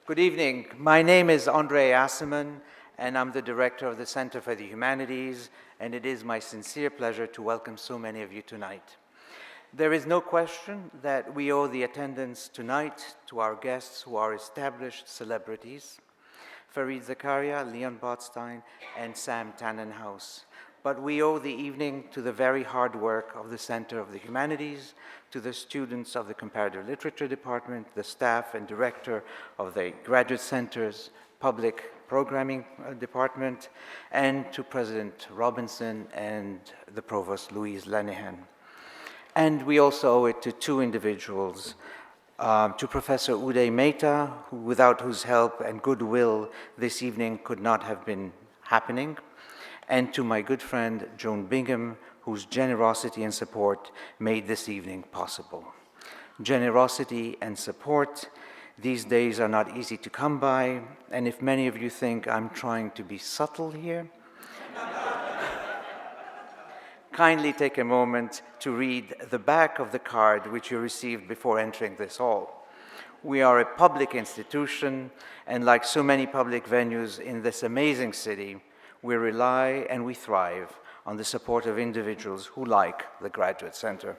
Good evening. My name is Andre Asselman, and I'm the director of the Center for the Humanities, and it is my sincere pleasure to welcome so many of you tonight. There is no question that we owe the attendance tonight to our guests who are established celebrities, Zakaria, Leon Botstein, and Sam Tanenhaus. But we owe the evening to the very hard work of the Center of the Humanities, to the students of the Comparative Literature Department, the staff and director of the Graduate Center's Public Programming Department, and to President Robinson and the Provost Louise Lenihan. And we also owe it to two individuals, to Professor Uday Mehta, without whose help and goodwill this evening could not have been happening, and to my good friend Joan Bingham, whose generosity and support made this evening possible. Generosity and support these days are not easy to come by, and if many of you think I'm trying to be subtle here, kindly take a moment to read the back of the card which you received before entering this hall. We are a public institution, and like so many public venues in this amazing city, we rely and we thrive on the support of individuals who like the Graduate Center.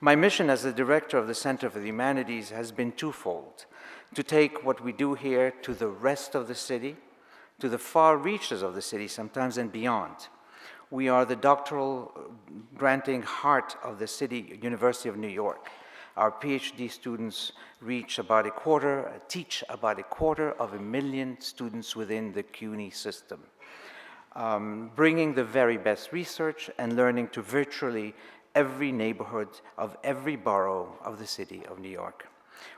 My mission as the director of the Center for the Humanities has been twofold: to take what we do here to the rest of the city, to the far reaches of the city sometimes and beyond. We are the doctoral granting heart of the City University of New York. Our PhD students teach about a quarter of a million students within the CUNY system, bringing the very best research and learning to virtually every neighborhood of every borough of the city of New York.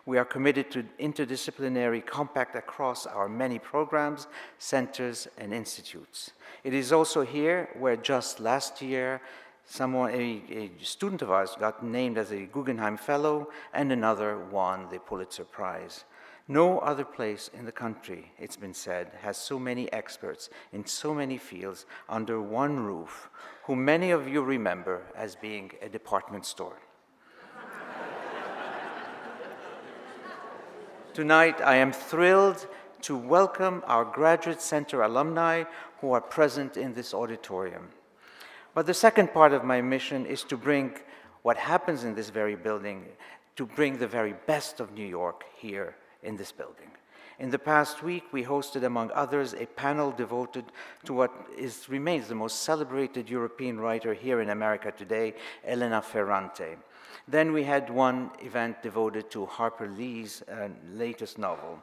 We are committed to interdisciplinary compact across our many programs, centers, and institutes. It is also here where just last year, a student of ours got named as a Guggenheim Fellow and another won the Pulitzer Prize. No other place in the country, it's been said, has so many experts in so many fields under one roof, who many of you remember as being a department store. Tonight, I am thrilled to welcome our Graduate Center alumni who are present in this auditorium. But the second part of my mission is to bring what happens in this very building, to bring the very best of New York here in this building. In the past week, we hosted, among others, a panel devoted to what remains the most celebrated European writer here in America today, Elena Ferrante. Then we had one event devoted to Harper Lee's latest novel.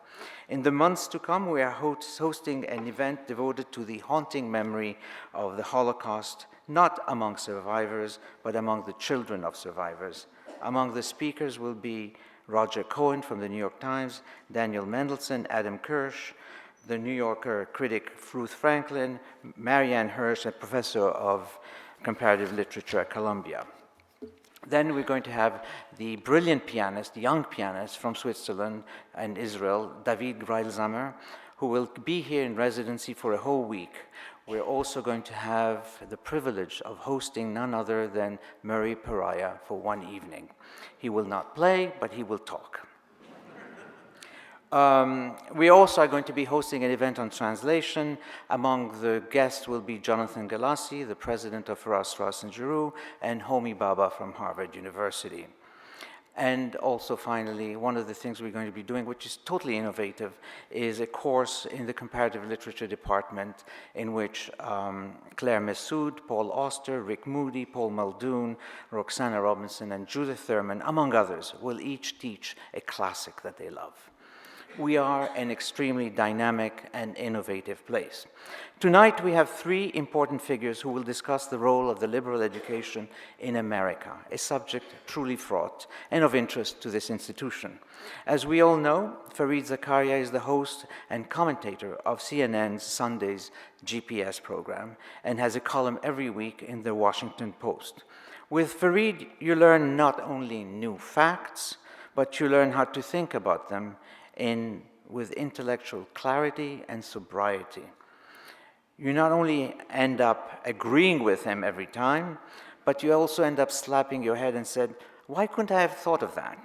In the months to come, we are hosting an event devoted to the haunting memory of the Holocaust, not among survivors, but among the children of survivors. Among the speakers will be Roger Cohen from the New York Times, Daniel Mendelsohn, Adam Kirsch, the New Yorker critic Ruth Franklin, Marianne Hirsch, a professor of comparative literature at Columbia. Then we're going to have the brilliant pianist, young pianist from Switzerland and Israel, David Greilsamer, who will be here in residency for a whole week. We're also going to have the privilege of hosting none other than Murray Pariah for one evening. He will not play, but he will talk. We also are going to be hosting an event on translation. Among the guests will be Jonathan Galassi, the president of Farrar, Straus & Giroux, and Homi Bhabha from Harvard University. And also, finally, one of the things we're going to be doing, which is totally innovative, is a course in the Comparative Literature Department in which Claire Messoud, Paul Auster, Rick Moody, Paul Muldoon, Roxana Robinson, and Judith Thurman, among others, will each teach a classic that they love. We are an extremely dynamic and innovative place. Tonight, we have three important figures who will discuss the role of the liberal education in America, a subject truly fraught and of interest to this institution. As we all know, Fareed Zakaria is the host and commentator of CNN's Sunday's GPS program and has a column every week in the Washington Post. With Fareed, you learn not only new facts, but you learn how to think about them with intellectual clarity and sobriety. You not only end up agreeing with him every time, but you also end up slapping your head and said, "Why couldn't I have thought of that?"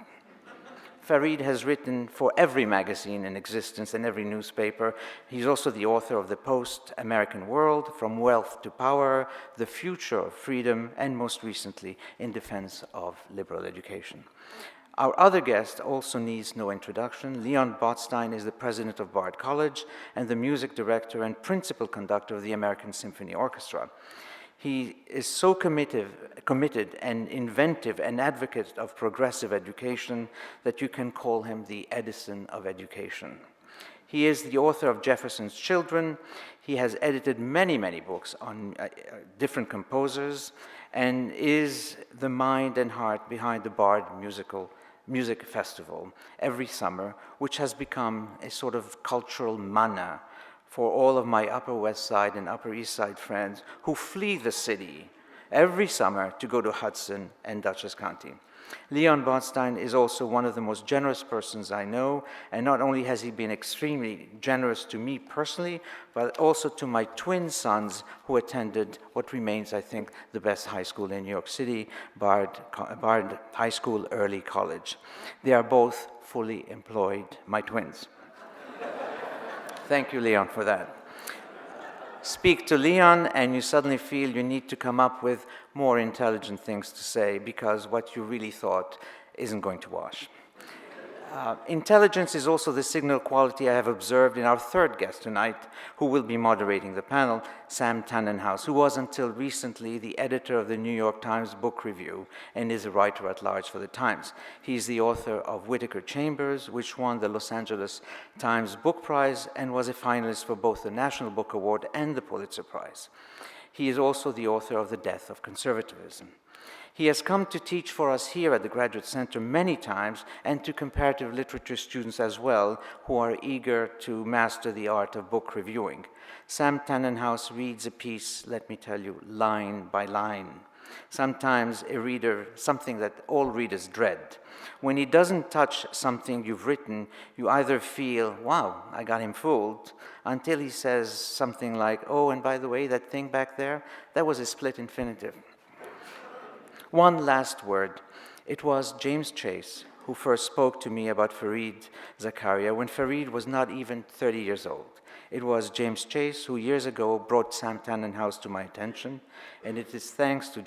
Fareed has written for every magazine in existence and every newspaper. He's also the author of The Post-American World, From Wealth to Power, The Future of Freedom, and most recently, In Defense of Liberal Education. Our other guest also needs no introduction. Leon Botstein is the president of Bard College and the music director and principal conductor of the American Symphony Orchestra. He is so committed and inventive and advocate of progressive education that you can call him the Edison of education. He is the author of Jefferson's Children. He has edited many, many books on different composers and is the mind and heart behind the Bard Music Festival every summer, which has become a sort of cultural manna for all of my Upper West Side and Upper East Side friends who flee the city every summer to go to Hudson and Dutchess County. Leon Botstein is also one of the most generous persons I know, and not only has he been extremely generous to me personally, but also to my twin sons who attended what remains, I think, the best high school in New York City, Bard High School Early College. They are both fully employed, my twins. Thank you, Leon, for that. Speak to Leon and you suddenly feel you need to come up with more intelligent things to say because what you really thought isn't going to wash. Intelligence is also the signal quality I have observed in our third guest tonight, who will be moderating the panel, Sam Tanenhaus, who was until recently the editor of the New York Times Book Review and is a writer at large for the Times. He's the author of Whittaker Chambers, which won the Los Angeles Times Book Prize and was a finalist for both the National Book Award and the Pulitzer Prize. He is also the author of The Death of Conservatism. He has come to teach for us here at the Graduate Center many times and to comparative literature students as well who are eager to master the art of book reviewing. Sam Tanenhaus reads a piece, let me tell you, line by line. Sometimes a reader, something that all readers dread. When he doesn't touch something you've written, you either feel, wow, I got him fooled, until he says something like, oh, and by the way, that thing back there, that was a split infinitive. One last word. It was James Chase who first spoke to me about Fareed Zakaria when Fareed was not even 30 years old. It was James Chase who years ago brought Sam Tanenhaus to my attention, and it is thanks to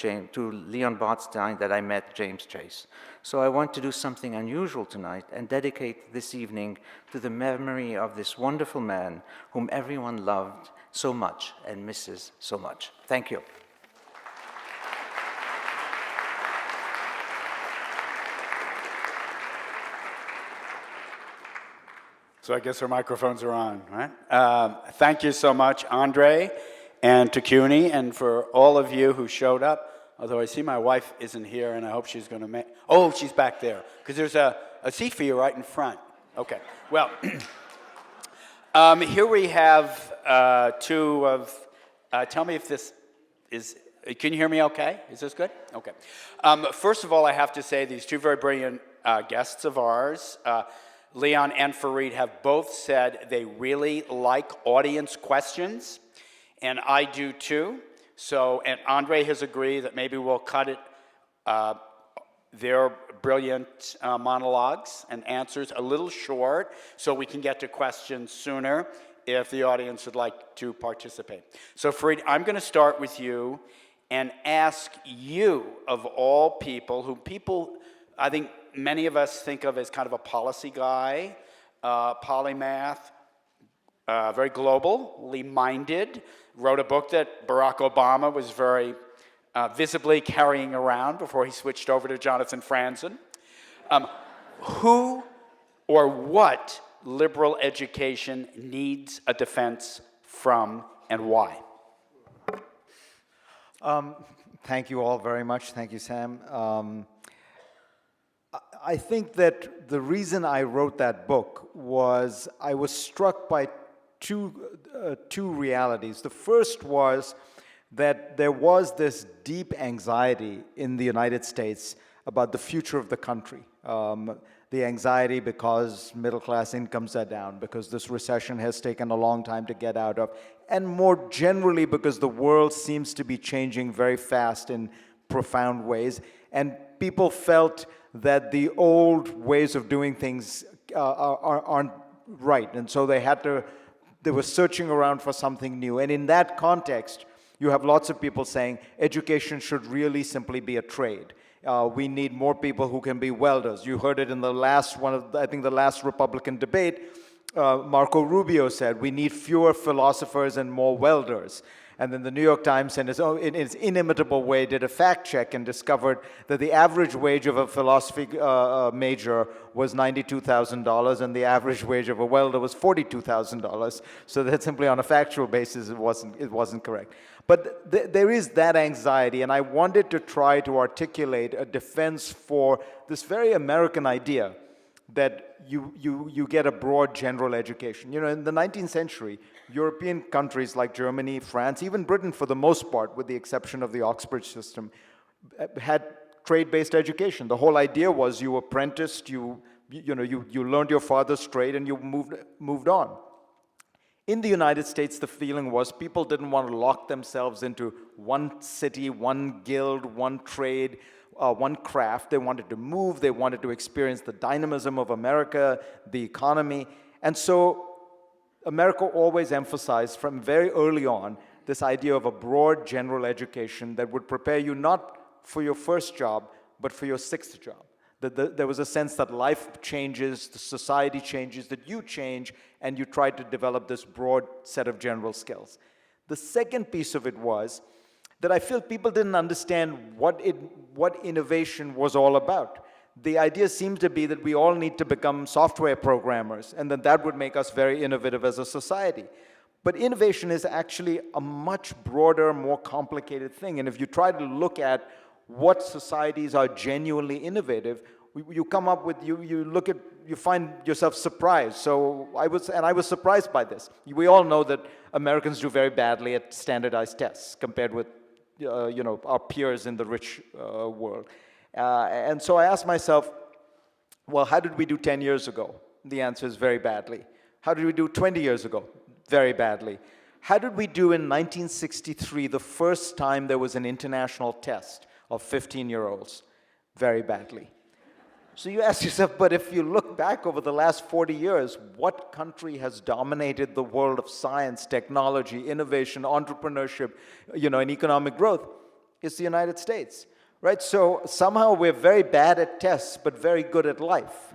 Leon Botstein that I met James Chase. So I want to do something unusual tonight and dedicate this evening to the memory of this wonderful man whom everyone loved so much and misses so much. Thank you. So I guess our microphones are on, right? Thank you so much, Andre, and to CUNY, and for all of you who showed up. Although I see my wife isn't here, and I hope she's going to make... Oh, she's back there, because there's a seat for you right in front. Okay, well, here we have two of... tell me if this is... Can you hear me okay? Is this good? Okay. First of all, I have to say these two very brilliant guests of ours... Leon and Fareed have both said they really like audience questions, and I do too. So, and Andre has agreed that maybe we'll cut it, their brilliant monologues and answers a little short so we can get to questions sooner if the audience would like to participate. So Fareed, I'm going to start with you and ask you, of all people, who people, I think, many of us think of as kind of a policy guy, polymath, very globally minded, wrote a book that Barack Obama was very visibly carrying around before he switched over to Jonathan Franzen. Who or what liberal education needs a defense from and why? Thank you all very much. Thank you, Sam. I think that the reason I wrote that book was I was struck by two realities. The first was that there was this deep anxiety in the United States about the future of the country. The anxiety because middle-class incomes are down, because this recession has taken a long time to get out of, and more generally because the world seems to be changing very fast in profound ways, and people felt that the old ways of doing things aren't right, and so they were searching around for something new. And in that context, you have lots of people saying education should really simply be a trade. We need more people who can be welders. You heard it in the last the last Republican debate. Marco Rubio said, we need fewer philosophers and more welders. And then the New York Times, in its inimitable way, did a fact check and discovered that the average wage of a philosophy major was $92,000, and the average wage of a welder was $42,000. So that simply on a factual basis, it wasn't correct. But there is that anxiety, and I wanted to try to articulate a defense for this very American idea that you get a broad general education. You know, in the 19th century, European countries like Germany, France, even Britain for the most part, with the exception of the Oxford system, had trade-based education. The whole idea was you apprenticed, you learned your father's trade, and you moved on. In the United States, the feeling was people didn't want to lock themselves into one city, one guild, one trade, one craft. They wanted to move. They wanted to experience the dynamism of America, the economy. And so America always emphasized from very early on this idea of a broad general education that would prepare you not for your first job, but for your sixth job. There was a sense that life changes, the society changes, that you change, and you try to develop this broad set of general skills. The second piece of it was that I feel people didn't understand what innovation was all about. The idea seemed to be that we all need to become software programmers, and that would make us very innovative as a society. But innovation is actually a much broader, more complicated thing. And if you try to look at what societies are genuinely innovative, you come up with, you find yourself surprised. So I was surprised by this. We all know that Americans do very badly at standardized tests compared with our peers in the rich world. And so I asked myself, well, how did we do 10 years ago? The answer is very badly. How did we do 20 years ago? Very badly. How did we do in 1963, the first time there was an international test of 15-year-olds? Very badly. So you ask yourself, but if you look back over the last 40 years, what country has dominated the world of science, technology, innovation, entrepreneurship, and economic growth? It's the United States, right? So somehow we're very bad at tests, but very good at life.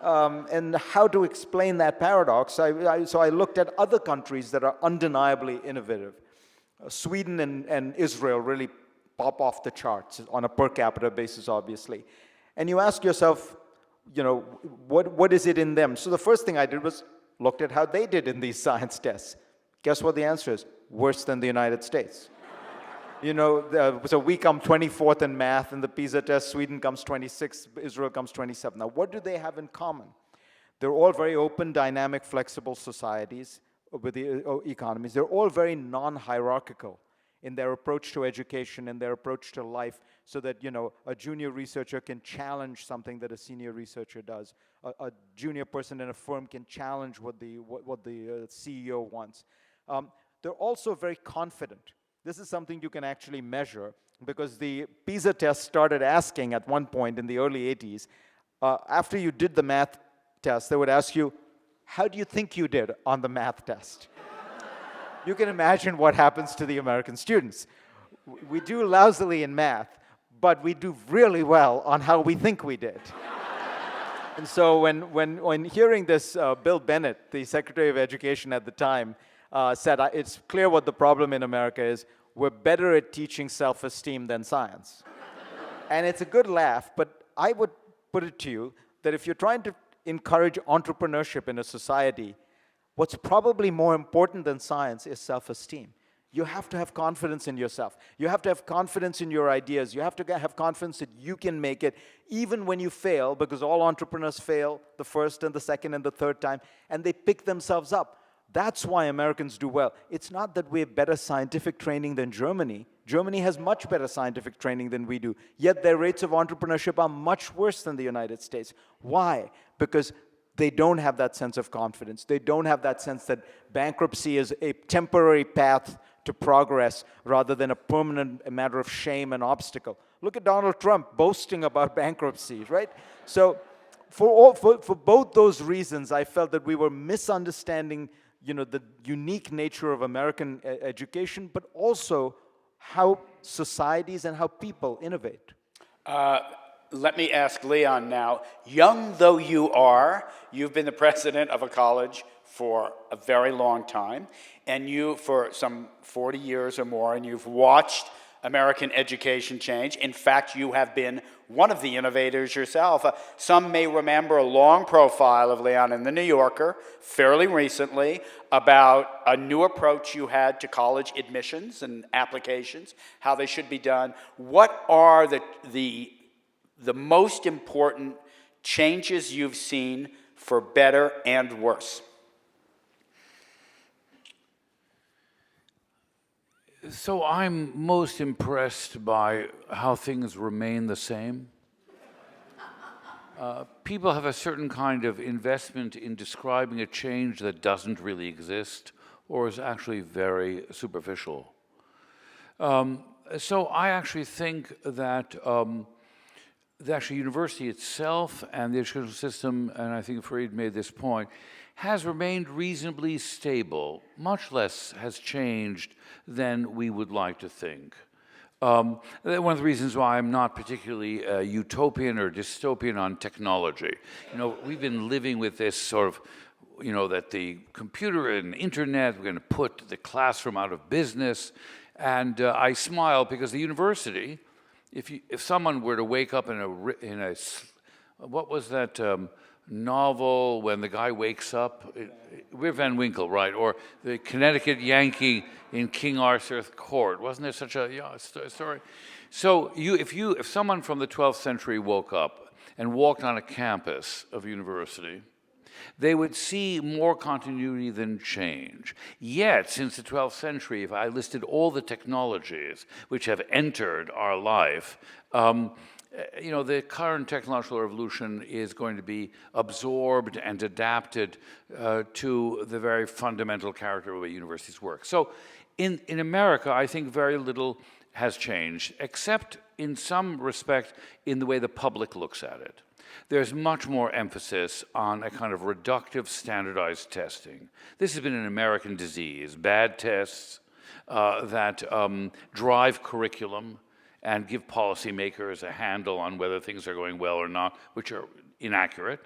And how to explain that paradox? So I looked at other countries that are undeniably innovative. Sweden and Israel really pop off the charts on a per capita basis, obviously. And you ask yourself, what is it in them? So the first thing I did was looked at how they did in these science tests. Guess what the answer is? Worse than the United States. So we come 24th in math in the PISA test, Sweden comes 26th, Israel comes 27th. Now, what do they have in common? They're all very open, dynamic, flexible societies with the economies. They're all very non-hierarchical in their approach to education, in their approach to life, so that, a junior researcher can challenge something that a senior researcher does. A junior person in a firm can challenge what the CEO wants. They're also very confident. This is something you can actually measure, because the PISA test started asking at one point in the early 80s, after you did the math test, they would ask you, how do you think you did on the math test? You can imagine what happens to the American students. We do lousily in math, but we do really well on how we think we did. And so when hearing this, Bill Bennett, the Secretary of Education at the time, said, it's clear what the problem in America is. We're better at teaching self-esteem than science. And it's a good laugh, but I would put it to you that if you're trying to encourage entrepreneurship in a society, what's probably more important than science is self-esteem. You have to have confidence in yourself. You have to have confidence in your ideas. You have to have confidence that you can make it, even when you fail, because all entrepreneurs fail the first and the second and the third time, and they pick themselves up. That's why Americans do well. It's not that we have better scientific training than Germany. Germany has much better scientific training than we do, yet their rates of entrepreneurship are much worse than the United States. Why? Because they don't have that sense of confidence. They don't have that sense that bankruptcy is a temporary path to progress rather than a permanent matter of shame and obstacle. Look at Donald Trump boasting about bankruptcy, right? So for both those reasons, I felt that we were misunderstanding, the unique nature of American education, but also how societies and how people innovate. Let me ask Leon now. Young though you are, you've been the president of a college for a very long time, and you for some 40 years or more, and you've watched American education change. In fact, you have been one of the innovators yourself. Some may remember a long profile of Leon in the New Yorker fairly recently about a new approach you had to college admissions and applications, how they should be done. What are the most important changes you've seen for better and worse? So I'm most impressed by how things remain the same. People have a certain kind of investment in describing a change that doesn't really exist or is actually very superficial. So I actually think that the actual university itself and the educational system, and I think Fareed made this point, has remained reasonably stable. Much less has changed than we would like to think. One of the reasons why I'm not particularly utopian or dystopian on technology. We've been living with this sort of, that the computer and internet, we're going to put the classroom out of business. And I smile because the university, if someone were to wake up in a what was that novel when the guy wakes up? Rip Van Winkle, right? Or the Connecticut Yankee in King Arthur's court. Wasn't there such a story? So if someone from the 12th century woke up and walked on a campus of a university, they would see more continuity than change. Yet, since the 12th century, if I listed all the technologies which have entered our life, the current technological revolution is going to be absorbed and adapted to the very fundamental character of the way universities work. So in America, I think very little has changed, except in some respect in the way the public looks at it. There's much more emphasis on a kind of reductive standardized testing. This has been an American disease, bad tests that drive curriculum and give policymakers a handle on whether things are going well or not, which are inaccurate,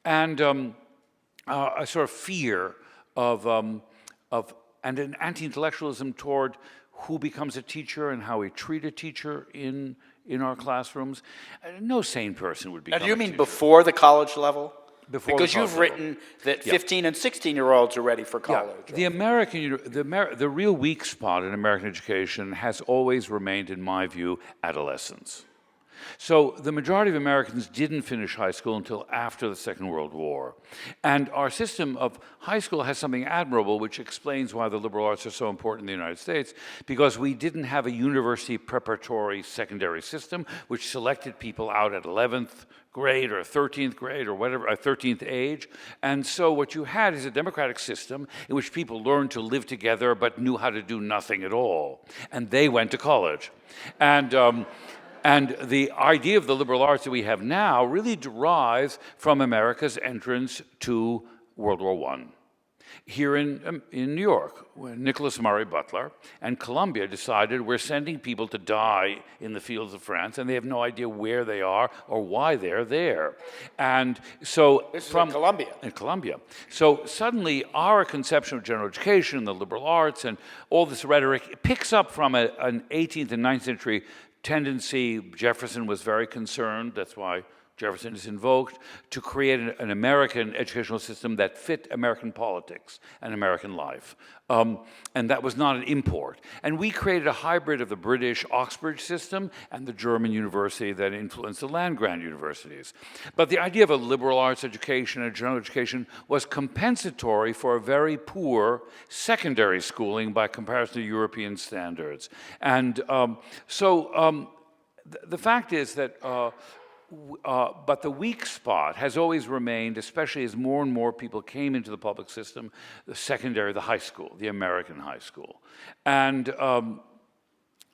and a sort of fear of and an anti-intellectualism toward who becomes a teacher and how we treat a teacher in our classrooms. No sane person would become a teacher. Now, do you mean before the college level? Before because the you've college written that 15 and 16-year-olds are ready for college. Yeah. The real weak spot in American education has always remained, in my view, adolescence. So the majority of Americans didn't finish high school until after the Second World War. And our system of high school has something admirable, which explains why the liberal arts are so important in the United States, because we didn't have a university preparatory secondary system, which selected people out at 11th grade or 13th grade or whatever, 13th age. And so what you had is a democratic system in which people learned to live together but knew how to do nothing at all. And they went to college. And the idea of the liberal arts that we have now really derives from America's entrance to World War I. Here in New York, when Nicholas Murray Butler and Columbia decided we're sending people to die in the fields of France, and they have no idea where they are or why they're there. And so this is in Columbia. In Columbia. So suddenly our conception of general education, the liberal arts, and all this rhetoric picks up from an 18th and 19th century tendency. Jefferson was very concerned, that's why Jefferson is invoked, to create an American educational system that fit American politics and American life. And that was not an import. And we created a hybrid of the British Oxbridge system and the German university that influenced the land-grant universities. But the idea of a liberal arts education and general education was compensatory for a very poor secondary schooling by comparison to European standards. And the fact is that but the weak spot has always remained, especially as more and more people came into the public system, the secondary, the high school, the American high school. And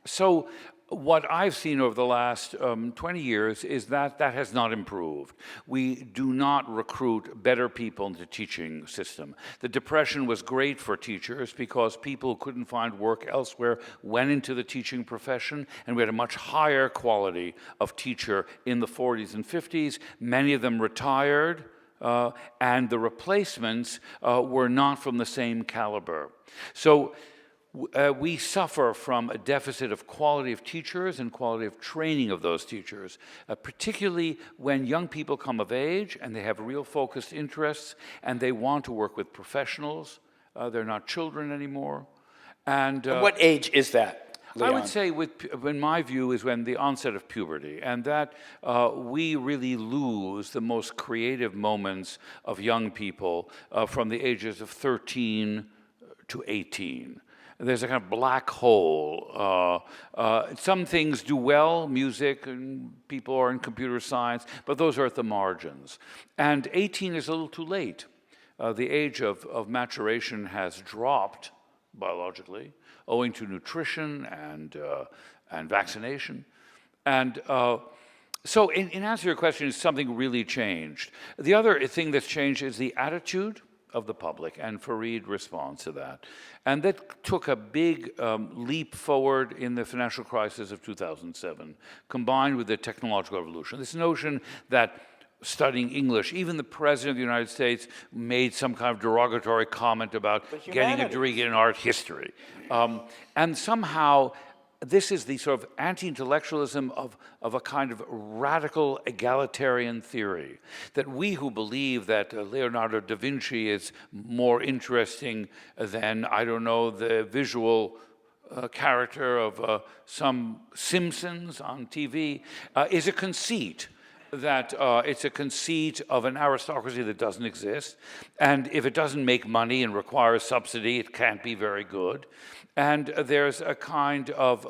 so what I've seen over the last 20 years is that that has not improved. We do not recruit better people into the teaching system. The Depression was great for teachers because people who couldn't find work elsewhere went into the teaching profession, and we had a much higher quality of teacher in the 40s and 50s. Many of them retired, and the replacements were not from the same caliber. So we suffer from a deficit of quality of teachers and quality of training of those teachers, particularly when young people come of age and they have real focused interests and they want to work with professionals. They're not children anymore. And what age is that, Leon? I would say, in my view, is when the onset of puberty, and that we really lose the most creative moments of young people from the ages of 13 to 18. There's a kind of black hole. Some things do well, music, and people are in computer science, but those are at the margins. And 18 is a little too late. The age of maturation has dropped biologically, owing to nutrition and vaccination. And so in answer to your question, something really changed. The other thing that's changed is the attitude of the public, and Fareed responds to that. And that took a big leap forward in the financial crisis of 2007, combined with the technological revolution. This notion that studying English, even the President of the United States made some kind of derogatory comment about getting a degree in art history. And somehow, this is the sort of anti-intellectualism of a kind of radical egalitarian theory, that we who believe that Leonardo da Vinci is more interesting than, I don't know, the visual character of some Simpsons on TV, is a conceit. That it's a conceit of an aristocracy that doesn't exist, and if it doesn't make money and requires subsidy, it can't be very good. And there's a kind of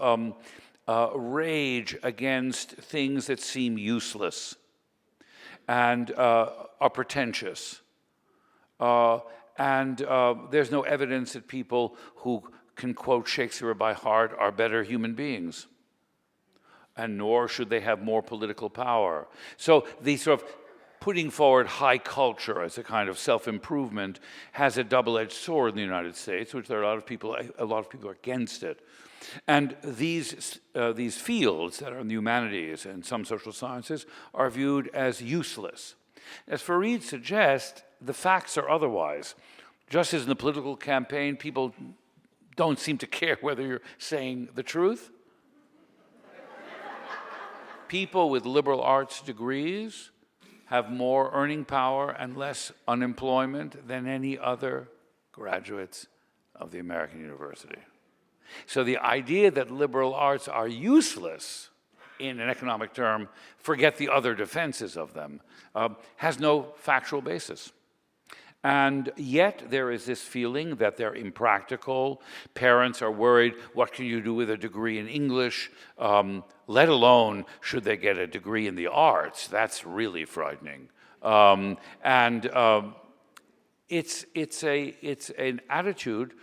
rage against things that seem useless and are pretentious. And there's no evidence that people who can quote Shakespeare by heart are better human beings. And nor should they have more political power. So the sort of putting forward high culture as a kind of self-improvement has a double-edged sword in the United States, which there are a lot of people are against it. And these fields that are in the humanities and some social sciences are viewed as useless. As Fareed suggests, the facts are otherwise. Just as in the political campaign, people don't seem to care whether you're saying the truth. People with liberal arts degrees have more earning power and less unemployment than any other graduates of the American university. So the idea that liberal arts are useless in an economic term, forget the other defenses of them, has no factual basis. And yet there is this feeling that they're impractical. Parents are worried, what can you do with a degree in English? Let alone should they get a degree in the arts. That's really frightening. It's an attitude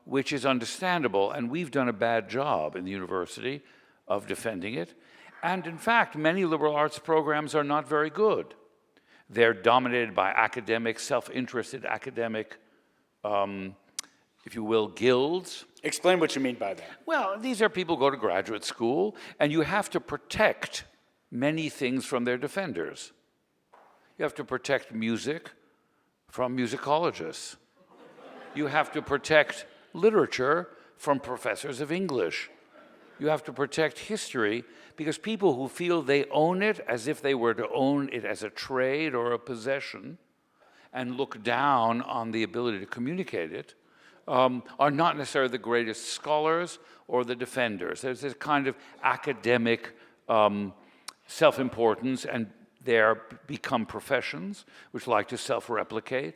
which is understandable, and we've done a bad job in the university of defending it. And in fact, many liberal arts programs are not very good. They're dominated by academic, self-interested academic, if you will, guilds. Explain what you mean by that. Well, these are people who go to graduate school, and you have to protect many things from their defenders. You have to protect music from musicologists. You have to protect literature from professors of English. You have to protect history because people who feel they own it as if they were to own it as a trade or a possession and look down on the ability to communicate it are not necessarily the greatest scholars or the defenders. There's this kind of academic self-importance, and they become professions which like to self-replicate.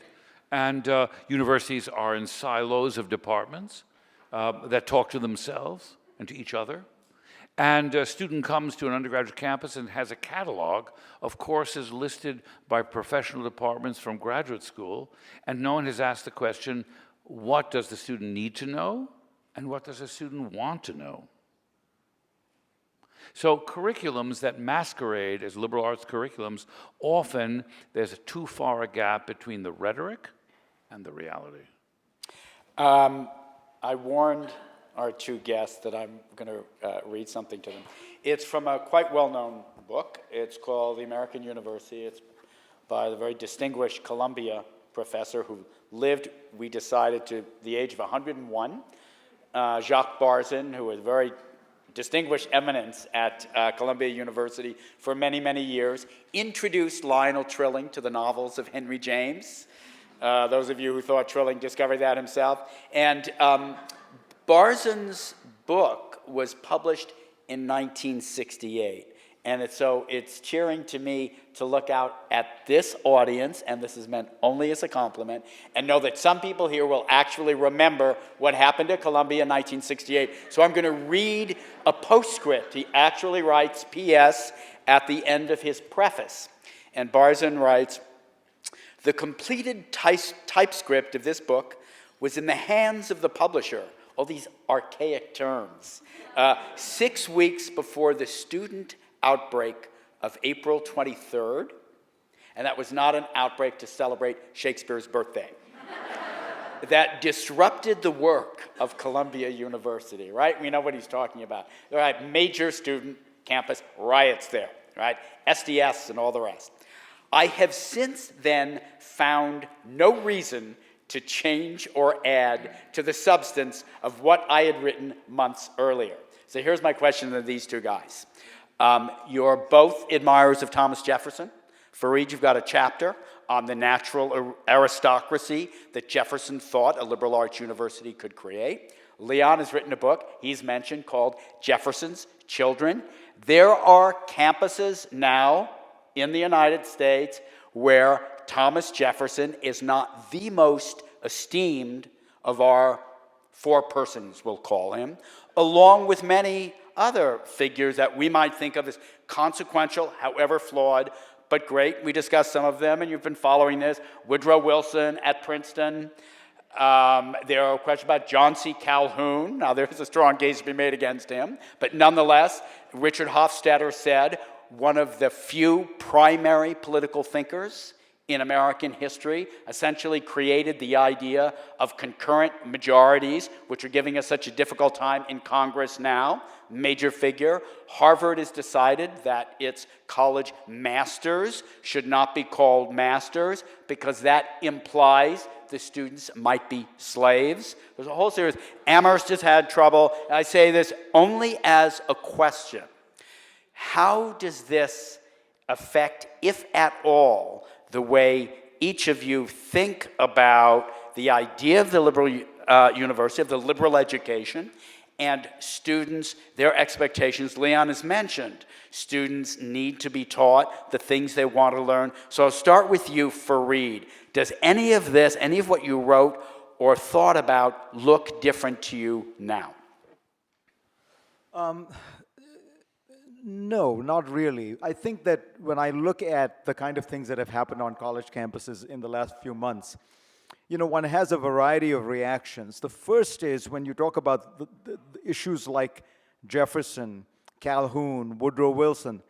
And universities are in silos of departments that talk to themselves and to each other. And a student comes to an undergraduate campus and has a catalog of courses listed by professional departments from graduate school, and no one has asked the question, what does the student need to know, and what does the student want to know? So curriculums that masquerade as liberal arts curriculums, often there's too far a gap between the rhetoric and the reality. I warned our two guests that I'm going to read something to them. It's from a quite well-known book. It's called The American University. It's by the very distinguished Columbia professor who lived, we decided, to the age of 101. Jacques Barzun, who was a very distinguished eminence at Columbia University for many, many years, introduced Lionel Trilling to the novels of Henry James. Those of you who thought Trilling discovered that himself. And Barzun's book was published in 1968. And it's cheering to me to look out at this audience, and this is meant only as a compliment, and know that some people here will actually remember what happened at Columbia in 1968. So I'm going to read a postscript. He actually writes P.S. at the end of his preface. And Barzun writes, "The completed typescript of this book was in the hands of the publisher," all these archaic terms, 6 weeks before the student outbreak of April 23rd, and that was not an outbreak to celebrate Shakespeare's birthday, that disrupted the work of Columbia University, right? We know what he's talking about. Right, major student campus riots there, right? SDS and all the rest. "I have since then found no reason to change or add to the substance of what I had written months earlier." So here's my question to these two guys. You're both admirers of Thomas Jefferson. Fareed, you've got a chapter on the natural aristocracy that Jefferson thought a liberal arts university could create. Leon has written a book he's mentioned called Jefferson's Children. There are campuses now in the United States where Thomas Jefferson is not the most esteemed of our four persons, we'll call him, along with many other figures that we might think of as consequential, however flawed, but great. We discussed some of them, and you've been following this. Woodrow Wilson at Princeton. There are questions about John C. Calhoun. Now, there's a strong case to be made against him, but nonetheless, Richard Hofstadter said, one of the few primary political thinkers in American history, essentially created the idea of concurrent majorities, which are giving us such a difficult time in Congress now. Major figure. Harvard has decided that its college masters should not be called masters because that implies the students might be slaves. There's a whole series. Amherst has had trouble. I say this only as a question. How does this affect, if at all, the way each of you think about the idea of the liberal university, of the liberal education, and students, their expectations? Leon has mentioned students need to be taught the things they want to learn. So I'll start with you, Fareed. Does any of this, any of what you wrote or thought about, look different to you now? No, not really. I think that when I look at the kind of things that have happened on college campuses in the last few months, one has a variety of reactions. The first is when you talk about the issues like Jefferson, Calhoun, Woodrow Wilson.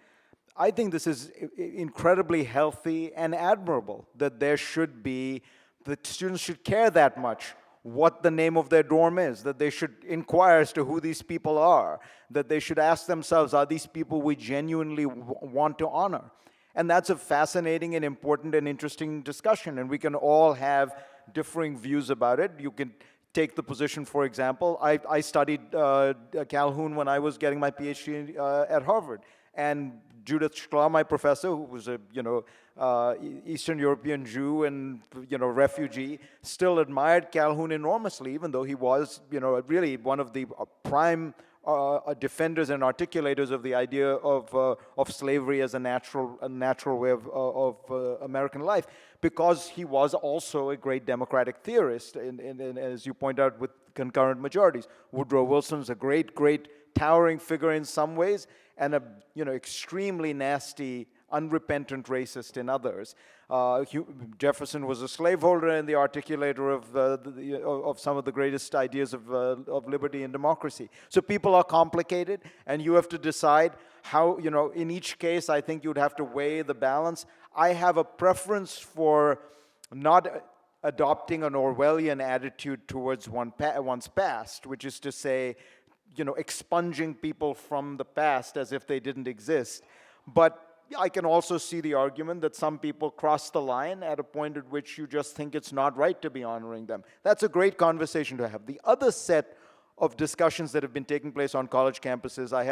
I think this is incredibly healthy and admirable that the students should care that much what the name of their dorm is, that they should inquire as to who these people are, that they should ask themselves, are these people we genuinely want to honor? And that's a fascinating and important and interesting discussion, and we can all have differing views about it. You can take the position, for example, I studied Calhoun when I was getting my PhD at Harvard, and Judith Shklar, my professor, who was a Eastern European Jew and refugee, still admired Calhoun enormously, even though he was really one of the prime defenders and articulators of the idea of slavery as a natural way of American life, because he was also a great democratic theorist, and as you point out, with concurrent majorities. Woodrow Wilson's a great towering figure in some ways and a extremely nasty, unrepentant racist in others. Jefferson was a slaveholder and the articulator of some of the greatest ideas of liberty and democracy. So people are complicated, and you have to decide how, in each case, I think you'd have to weigh the balance. I have a preference for not adopting an Orwellian attitude towards one's past, which is to say, expunging people from the past as if they didn't exist. But I can also see the argument that some people cross the line at a point at which you just think it's not right to be honoring them. That's a great conversation to have. The other set of discussions that have been taking place on college campuses, I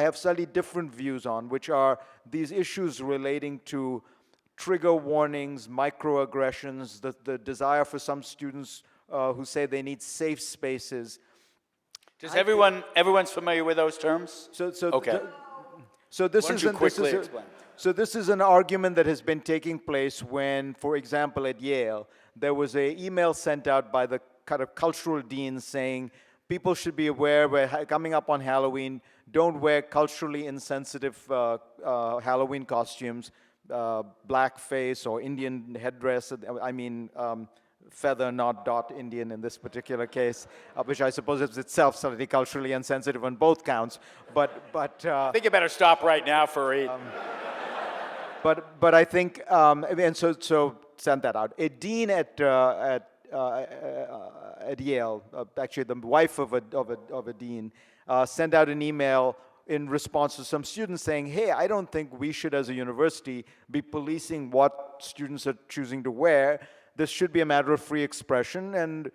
have slightly different views on, which are these issues relating to trigger warnings, microaggressions, the desire for some students who say they need safe spaces. Everyone's familiar with those terms? Okay. So this Why don't you quickly explain? So this is an argument that has been taking place when, for example, at Yale, there was an email sent out by the kind of cultural dean saying people should be aware we're coming up on Halloween, don't wear culturally insensitive Halloween costumes, blackface or Indian headdress. Feather, not dot Indian in this particular case, which I suppose is itself slightly culturally insensitive on both counts. But I think you better stop right now, Fareed. But I think, and so sent that out. A dean at Yale, actually the wife of a dean, sent out an email in response to some students saying, hey, I don't think we should as a university be policing what students are choosing to wear. This should be a matter of free expression, and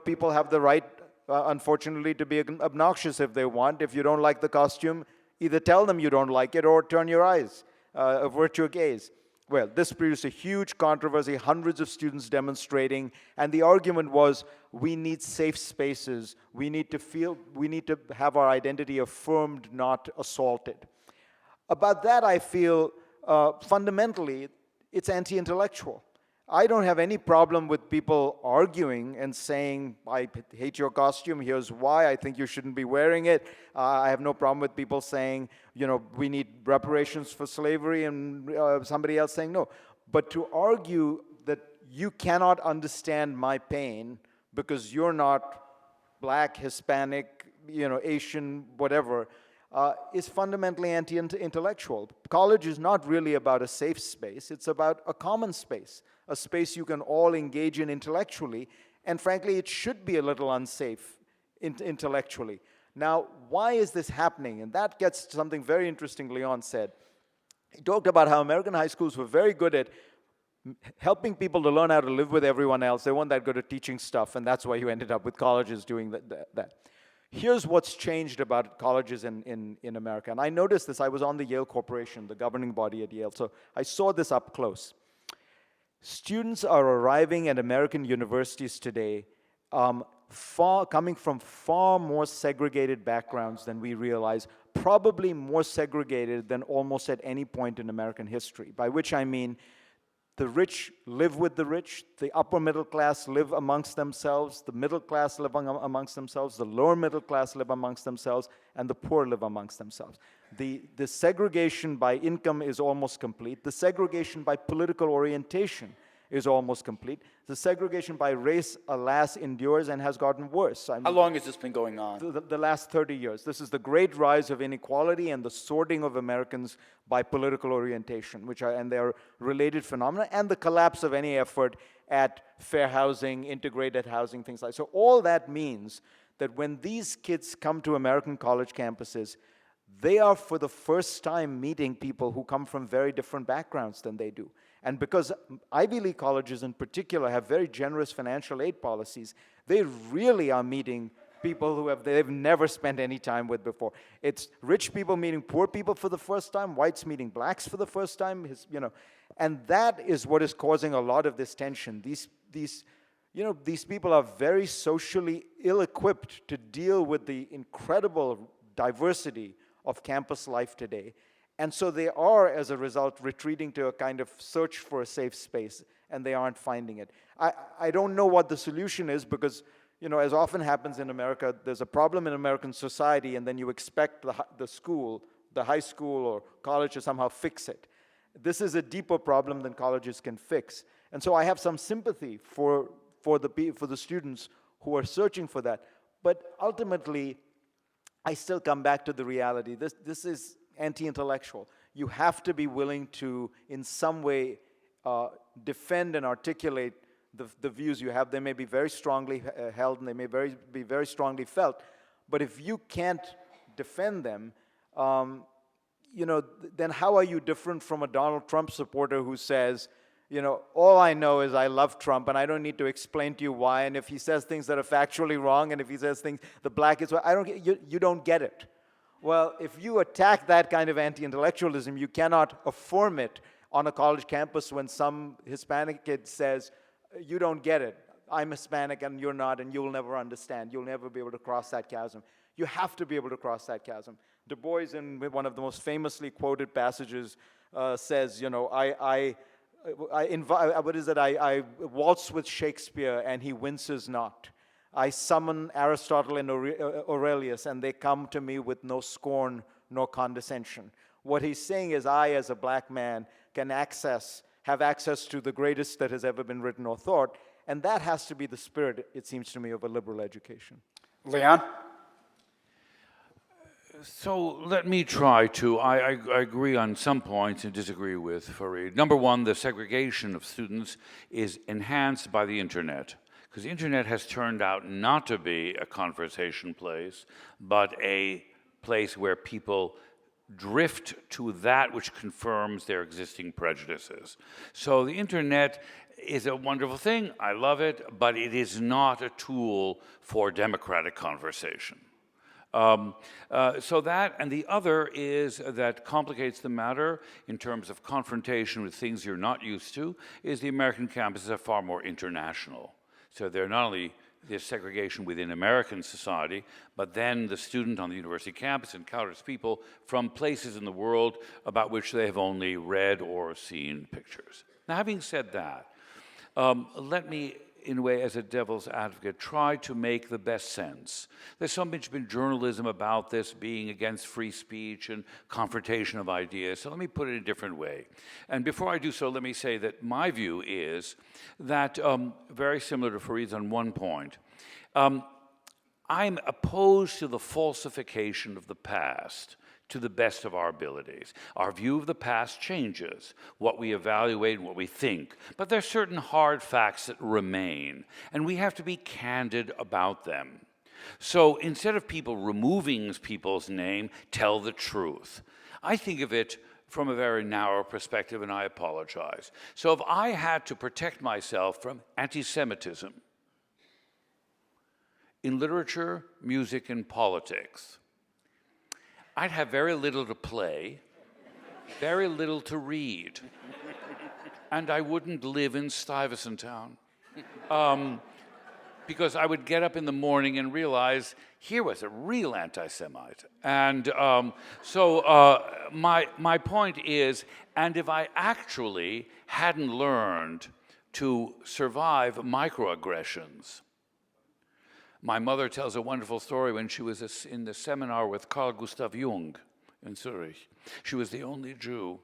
people have the right, unfortunately, to be obnoxious if they want. If you don't like the costume, either tell them you don't like it or turn your eyes, avert your gaze. Well, this produced a huge controversy, hundreds of students demonstrating, and the argument was we need safe spaces. We need to have our identity affirmed, not assaulted. About that, I feel fundamentally it's anti-intellectual. I don't have any problem with people arguing and saying, I hate your costume, here's why, I think you shouldn't be wearing it. I have no problem with people saying, we need reparations for slavery, and somebody else saying no. But to argue that you cannot understand my pain because you're not black, Hispanic, Asian, whatever, is fundamentally anti-intellectual. College is not really about a safe space, it's about a common space, a space you can all engage in intellectually, and frankly, it should be a little unsafe intellectually. Now, why is this happening? And that gets to something very interesting Leon said. He talked about how American high schools were very good at helping people to learn how to live with everyone else. They weren't that good at teaching stuff, and that's why you ended up with colleges doing that. Here's what's changed about colleges in America. And I noticed this. I was on the Yale Corporation, the governing body at Yale, so I saw this up close. Students are arriving at American universities today coming from far more segregated backgrounds than we realize, probably more segregated than almost at any point in American history, by which I mean the rich live with the rich, the upper middle class live amongst themselves, the middle class live amongst themselves, the lower middle class live amongst themselves, and the poor live amongst themselves. The segregation by income is almost complete. The segregation by political orientation is almost complete. The segregation by race, alas, endures and has gotten worse. How long has this been going on? The last 30 years. This is the great rise of inequality and the sorting of Americans by political orientation, and they are related phenomena, and the collapse of any effort at fair housing, integrated housing, things like that. So all that means that when these kids come to American college campuses, they are for the first time meeting people who come from very different backgrounds than they do. And because Ivy League colleges in particular have very generous financial aid policies, they really are meeting people who they've never spent any time with before. It's rich people meeting poor people for the first time, whites meeting blacks for the first time, and that is what is causing a lot of this tension. These people are very socially ill-equipped to deal with the incredible diversity of campus life today. And so they are, as a result, retreating to a kind of search for a safe space, and they aren't finding it. I don't know what the solution is, because you know, as often happens in America, there's a problem in American society, and then you expect the school, the high school or college to somehow fix it. This is a deeper problem than colleges can fix. And so I have some sympathy for the students who are searching for that. But ultimately, I still come back to the reality. This is anti-intellectual. You have to be willing to, in some way, defend and articulate the views you have. They may be very strongly held, and they may be very strongly felt. But if you can't defend them, you know, then how are you different from a Donald Trump supporter who says, you know, all I know is I love Trump, and I don't need to explain to you why. And if he says things that are factually wrong, and if he says things the black is, I don't get, you don't get it. Well, if you attack that kind of anti-intellectualism, you cannot affirm it on a college campus when some Hispanic kid says, you don't get it. I'm Hispanic and you're not, and you'll never understand. You'll never be able to cross that chasm. You have to be able to cross that chasm. Du Bois, in one of the most famously quoted passages, says, you know, I waltz with Shakespeare and he winces not. I summon Aristotle and Aurelius, and they come to me with no scorn nor condescension. What he's saying is, I, as a black man, can have access to the greatest that has ever been written or thought, and that has to be the spirit, it seems to me, of a liberal education. Leon? So let me try to, I agree on some points and disagree with Fareed. Number one, the segregation of students is enhanced by the internet, because the internet has turned out not to be a conversation place, but a place where people drift to that which confirms their existing prejudices. So the internet is a wonderful thing, I love it, but it is not a tool for democratic conversation. So that, and the other is that complicates the matter in terms of confrontation with things you're not used to, is the American campuses are far more international. So they're not only there's segregation within American society, but then the student on the university campus encounters people from places in the world about which they have only read or seen pictures. Now, having said that, let me, in a way, as a devil's advocate, try to make the best sense. There's so much been journalism about this being against free speech and confrontation of ideas, so let me put it in a different way. And before I do so, let me say that my view is that, very similar to Fareed's on one point, I'm opposed to the falsification of the past to the best of our abilities. Our view of the past changes, what we evaluate and what we think, but there are certain hard facts that remain, and we have to be candid about them. So instead of people removing people's name, tell the truth. I think of it from a very narrow perspective, and I apologize. So if I had to protect myself from anti-Semitism in literature, music, and politics, I'd have very little to play, very little to read, and I wouldn't live in Stuyvesant Town. Because I would get up in the morning and realize here was a real anti-Semite. And my point is, and if I actually hadn't learned to survive microaggressions. My mother tells a wonderful story when she was in the seminar with Carl Gustav Jung in Zurich. She was the only Jew,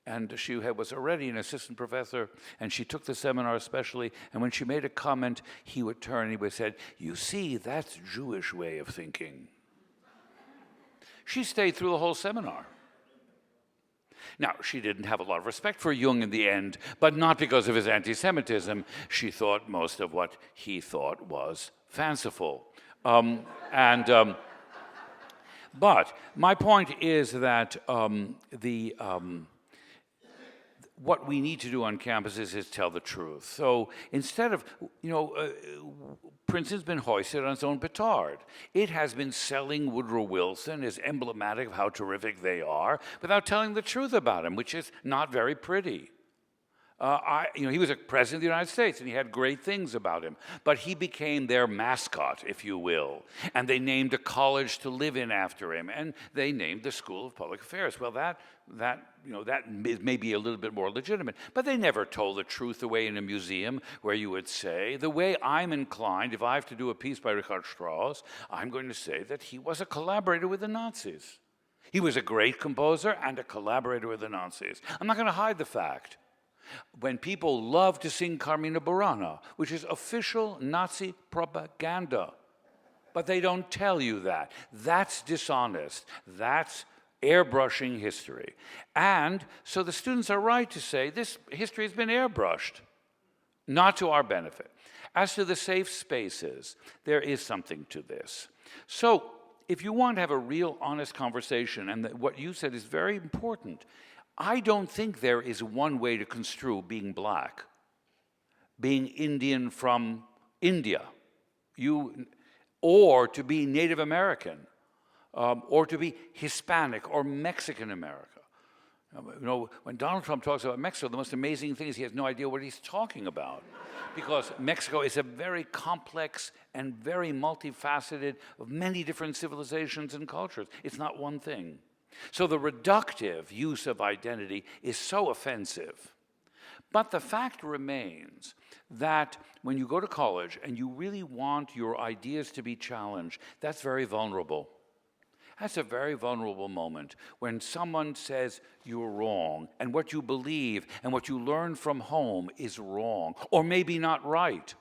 and she was already an assistant professor, and she took the seminar especially, and when she made a comment, he would turn and he would say, "You see, that's Jewish way of thinking." She stayed through the whole seminar. Now, she didn't have a lot of respect for Jung in the end, but not because of his anti-Semitism. She thought most of what he thought was fanciful. But my point is that what we need to do on campuses is tell the truth. So instead of, Princeton's been hoisted on its own petard. It has been selling Woodrow Wilson as emblematic of how terrific they are without telling the truth about him, which is not very pretty. He was a president of the United States, and he had great things about him. But he became their mascot, if you will, and they named a college to live in after him, and they named the School of Public Affairs. Well, that may be a little bit more legitimate, but they never told the truth away in a museum where you would say, the way I'm inclined, if I have to do a piece by Richard Strauss, I'm going to say that he was a collaborator with the Nazis. He was a great composer and a collaborator with the Nazis. I'm not going to hide the fact. When people love to sing Carmina Burana, which is official Nazi propaganda, but they don't tell you that. That's dishonest. That's airbrushing history. And so the students are right to say this history has been airbrushed, not to our benefit. As to the safe spaces, there is something to this. So if you want to have a real honest conversation, and what you said is very important, I don't think there is one way to construe being black, being Indian from India, or to be Native American, or to be Hispanic or Mexican America. When Donald Trump talks about Mexico, the most amazing thing is he has no idea what he's talking about, because Mexico is a very complex and very multifaceted of many different civilizations and cultures. It's not one thing. So the reductive use of identity is so offensive. But the fact remains that when you go to college and you really want your ideas to be challenged, that's very vulnerable. That's a very vulnerable moment when someone says you're wrong and what you believe and what you learn from home is wrong, or maybe not right.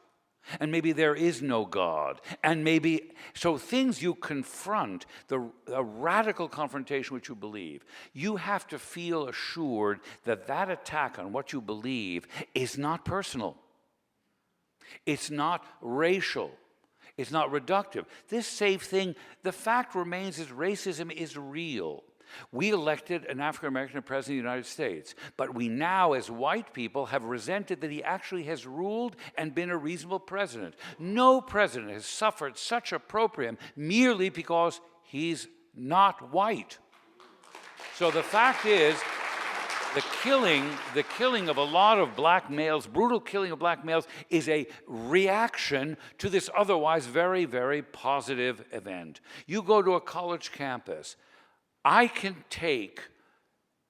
And maybe there is no God. And maybe, so things you confront, the radical confrontation which you believe, you have to feel assured that that attack on what you believe is not personal. It's not racial. It's not reductive. This safe thing, the fact remains is racism is real. We elected an African-American president of the United States, but we now, as white people, have resented that he actually has ruled and been a reasonable president. No president has suffered such opprobrium merely because he's not white. So the fact is, the killing of a lot of black males, brutal killing of black males, is a reaction to this otherwise very, very positive event. You go to a college campus, I can take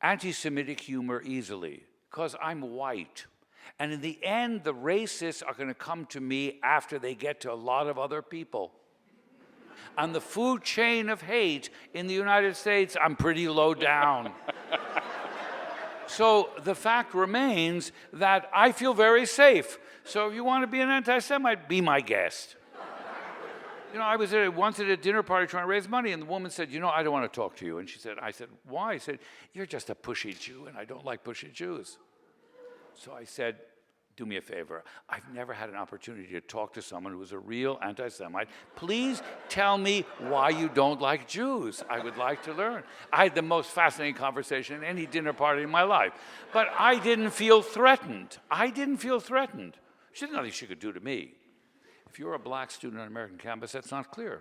anti-Semitic humor easily because I'm white. And in the end, the racists are going to come to me after they get to a lot of other people. On the food chain of hate in the United States, I'm pretty low down. So the fact remains that I feel very safe. So if you want to be an anti-Semite, be my guest. I was once at a dinner party trying to raise money, and the woman said, I don't want to talk to you. And I said, why? I said, you're just a pushy Jew, and I don't like pushy Jews. So I said, do me a favor. I've never had an opportunity to talk to someone who is a real anti-Semite. Please tell me why you don't like Jews. I would like to learn. I had the most fascinating conversation at any dinner party in my life. But I didn't feel threatened. She had nothing she could do to me. If you're a black student on an American campus, that's not clear.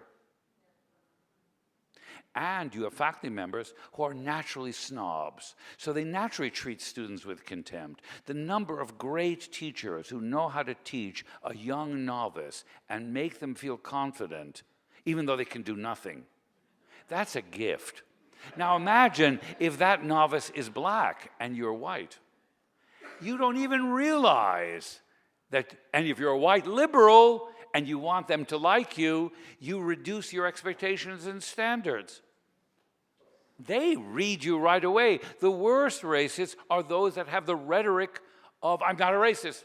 And you have faculty members who are naturally snobs, so they naturally treat students with contempt. The number of great teachers who know how to teach a young novice and make them feel confident, even though they can do nothing, that's a gift. Now imagine if that novice is black and you're white. You don't even realize that, and if you're a white liberal, and you want them to like you, you reduce your expectations and standards. They read you right away. The worst racists are those that have the rhetoric of, I'm not a racist.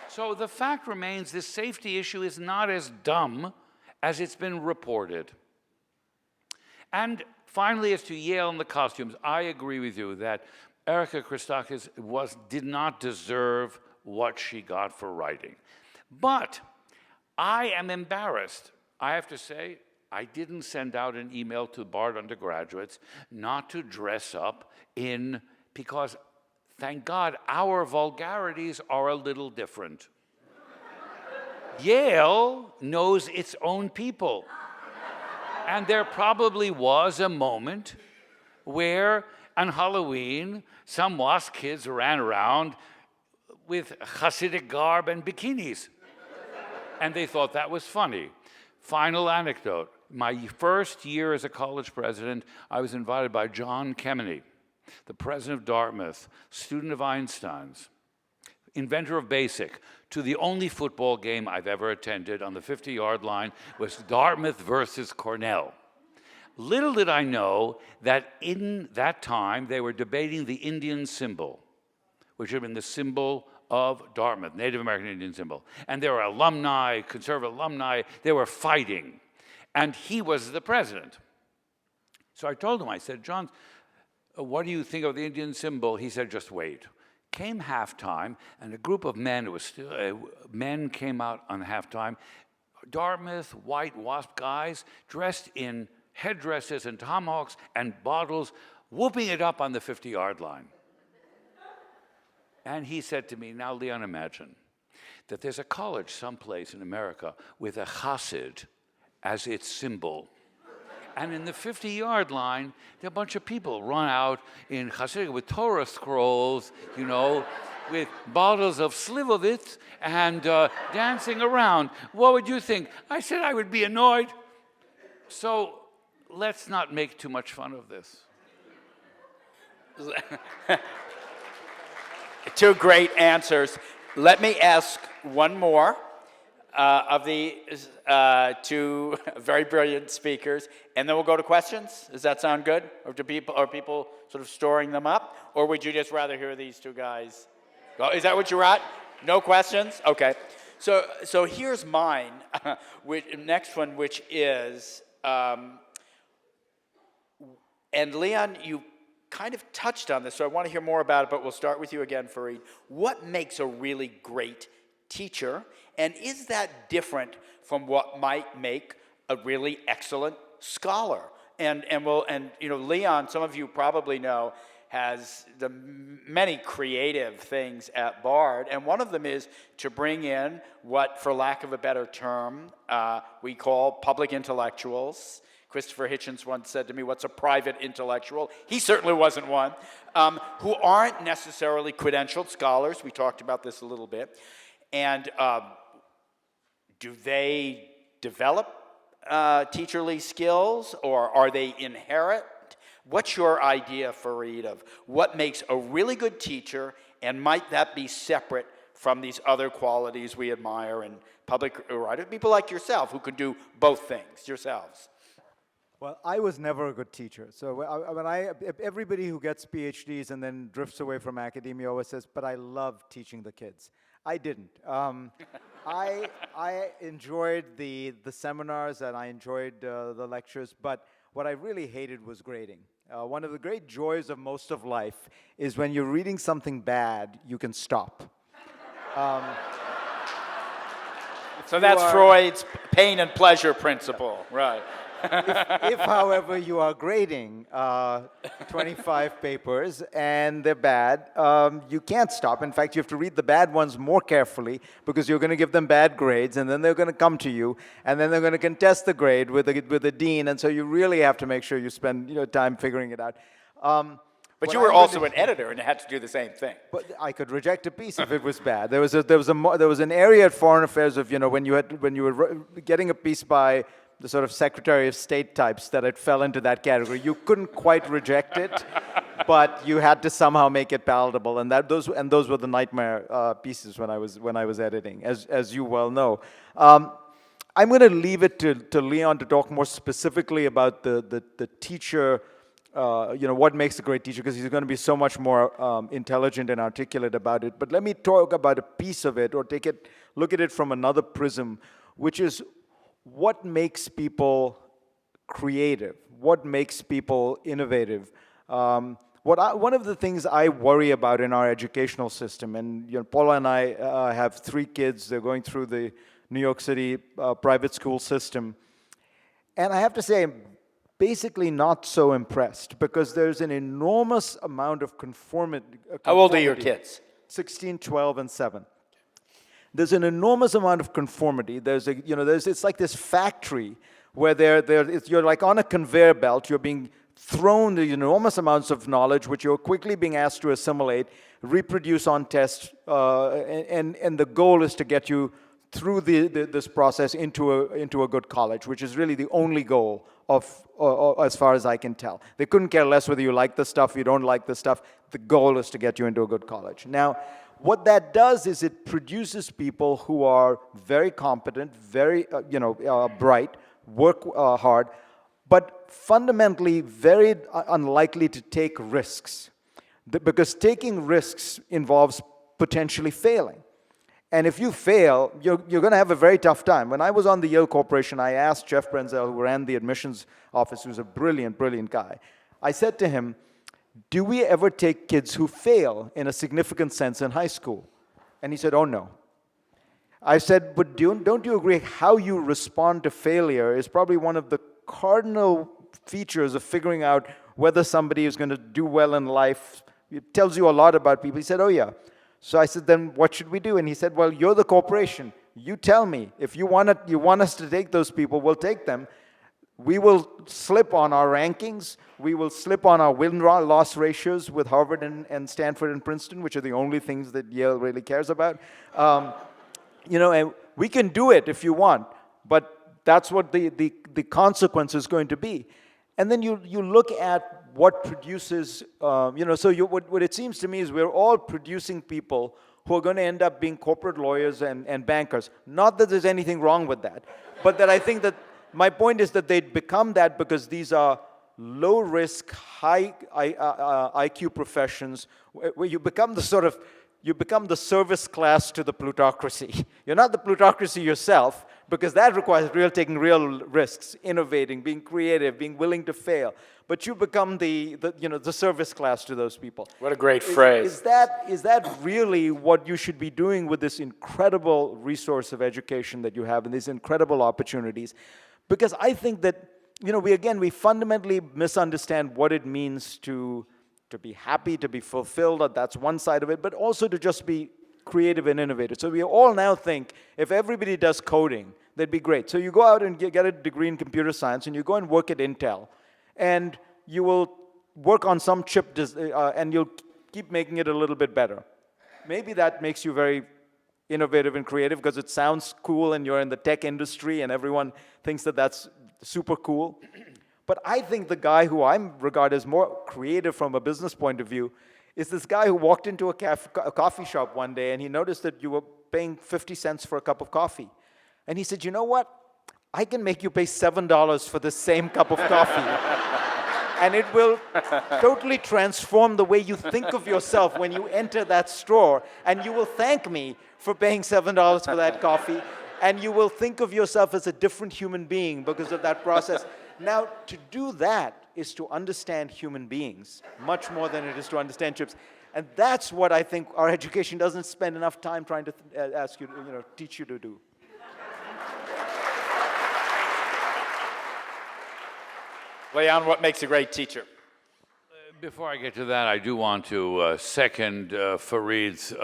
So the fact remains this safety issue is not as dumb as it's been reported. And finally, as to Yale and the costumes, I agree with you that Erica Christakis did not deserve what she got for writing. But I am embarrassed. I have to say, I didn't send out an email to Bard undergraduates not to dress up because thank God our vulgarities are a little different. Yale knows its own people. And there probably was a moment where on Halloween some WASP kids ran around with Hasidic garb and bikinis. And they thought that was funny. Final anecdote. My first year as a college president, I was invited by John Kemeny, the president of Dartmouth, student of Einstein's, inventor of BASIC, to the only football game I've ever attended on the 50-yard line was Dartmouth versus Cornell. Little did I know that in that time they were debating the Indian symbol, which had been the symbol of Dartmouth, Native American Indian symbol. And there were alumni, conservative alumni, they were fighting. And he was the president. So I told him, I said, John, what do you think of the Indian symbol? He said, just wait. Came halftime, and a group of men, it was still, men came out on halftime, Dartmouth, white WASP guys, dressed in headdresses and tomahawks and bottles, whooping it up on the 50-yard line. And he said to me, now, Leon, imagine that there's a college someplace in America with a chassid as its symbol. And in the 50-yard line, there are a bunch of people run out in Hasidic with Torah scrolls, you know, with bottles of Slivovitz and dancing around. What would you think? I said I would be annoyed. So let's not make too much fun of this. Two great answers. Let me ask one more of the two very brilliant speakers, and then we'll go to questions. Does that sound good? Or are people sort of storing them up? Or would you just rather hear these two guys? Oh, is that what you're at? No questions? Okay. So here's mine, next one, which is, and Leon, you kind of touched on this, so I want to hear more about it, but we'll start with you again, Fareed. What makes a really great teacher, and is that different from what might make a really excellent scholar? And you know, Leon, some of you probably know, has the many creative things at Bard, and one of them is to bring in what, for lack of a better term, we call public intellectuals. Christopher Hitchens once said to me, what's a private intellectual? He certainly wasn't one. Who aren't necessarily credentialed scholars. We talked about this a little bit. And do they develop teacherly skills, or are they inherent? What's your idea, Fareed, of what makes a really good teacher, and might that be separate from these other qualities we admire in public writers? People like yourself who can do both things yourselves. Well, I was never a good teacher. So everybody who gets PhDs and then drifts away from academia always says, but I love teaching the kids. I didn't. I enjoyed the seminars and I enjoyed the lectures, but what I really hated was grading. One of the great joys of most of life is when you're reading something bad, you can stop. So that's Freud's pain and pleasure principle, right? If, however, you are grading 25 papers and they're bad, you can't stop. In fact, you have to read the bad ones more carefully because you're going to give them bad grades, and then they're going to come to you, and then they're going to contest the grade with the dean, and so you really have to make sure you spend time figuring it out. But you were also an editor and had to do the same thing. But I could reject a piece if it was bad. There was an area at Foreign Affairs of when you were getting a piece by the sort of Secretary of State types that it fell into that category. You couldn't quite reject it, but you had to somehow make it palatable, and those were the nightmare pieces when I was editing, as you well know. I'm going to leave it to Leon to talk more specifically about the teacher. What makes a great teacher, because he's going to be so much more intelligent and articulate about it. But let me talk about a piece of it, or look at it from another prism, which is what makes people creative, what makes people innovative. One of the things I worry about in our educational system, and Paula and I have 3 kids, they're going through the New York City private school system, and I have to say, I'm basically not so impressed, because there's an enormous amount of conformity. How old are your kids? 16, 12, and 7. There's an enormous amount of conformity. It's like this factory where you're like on a conveyor belt. You're being thrown the enormous amounts of knowledge, which you're quickly being asked to assimilate, reproduce on test, and the goal is to get you through this process into a good college, which is really the only goal of, as far as I can tell. They couldn't care less whether you like the stuff, you don't like the stuff. The goal is to get you into a good college. Now, what that does is it produces people who are very competent, very bright, work hard, but fundamentally very unlikely to take risks. Because taking risks involves potentially failing. And if you fail, you're going to have a very tough time. When I was on the Yale Corporation, I asked Jeff Brenzel, who ran the admissions office, who's a brilliant, brilliant guy. I said to him, do we ever take kids who fail in a significant sense in high school? And he said, oh, no. I said, but don't you agree how you respond to failure is probably one of the cardinal features of figuring out whether somebody is going to do well in life? It tells you a lot about people. He said, oh, yeah. So I said, then what should we do? And he said, well, you're the corporation. You tell me. If you want us to take those people, we'll take them. We will slip on our rankings. We will slip on our win-loss ratios with Harvard and Stanford and Princeton, which are the only things that Yale really cares about. And we can do it if you want, but that's what the consequence is going to be. And then you look at what produces, what it seems to me is we're all producing people who are going to end up being corporate lawyers and bankers. Not that there's anything wrong with that, but that I think that my point is that they become that because these are low-risk, high IQ professions where you become the service class to the plutocracy. You're not the plutocracy yourself, because that requires taking real risks, innovating, being creative, being willing to fail. But you become the service class to those people. What a great phrase. Is that really what you should be doing with this incredible resource of education that you have and these incredible opportunities? Because I think that, we fundamentally misunderstand what it means to be happy, to be fulfilled. That's one side of it, but also to just be creative and innovative. So we all now think if everybody does coding, that'd be great. So you go out and get a degree in computer science and you go and work at Intel, and you will work on some chip and you'll keep making it a little bit better. Maybe that makes you very innovative and creative because it sounds cool and you're in the tech industry and everyone thinks that that's super cool. But I think the guy who I regard as more creative from a business point of view is this guy who walked into a coffee shop one day and he noticed that you were paying 50 cents for a cup of coffee. And he said, you know what? I can make you pay $7 for the same cup of coffee. And it will totally transform the way you think of yourself when you enter that store. And you will thank me for paying $7 for that coffee. And you will think of yourself as a different human being because of that process. Now, to do that is to understand human beings much more than it is to understand chips. And that's what I think our education doesn't spend enough time trying to teach you to do. Leon, what makes a great teacher? Before I get to that, I do want to second Fareed's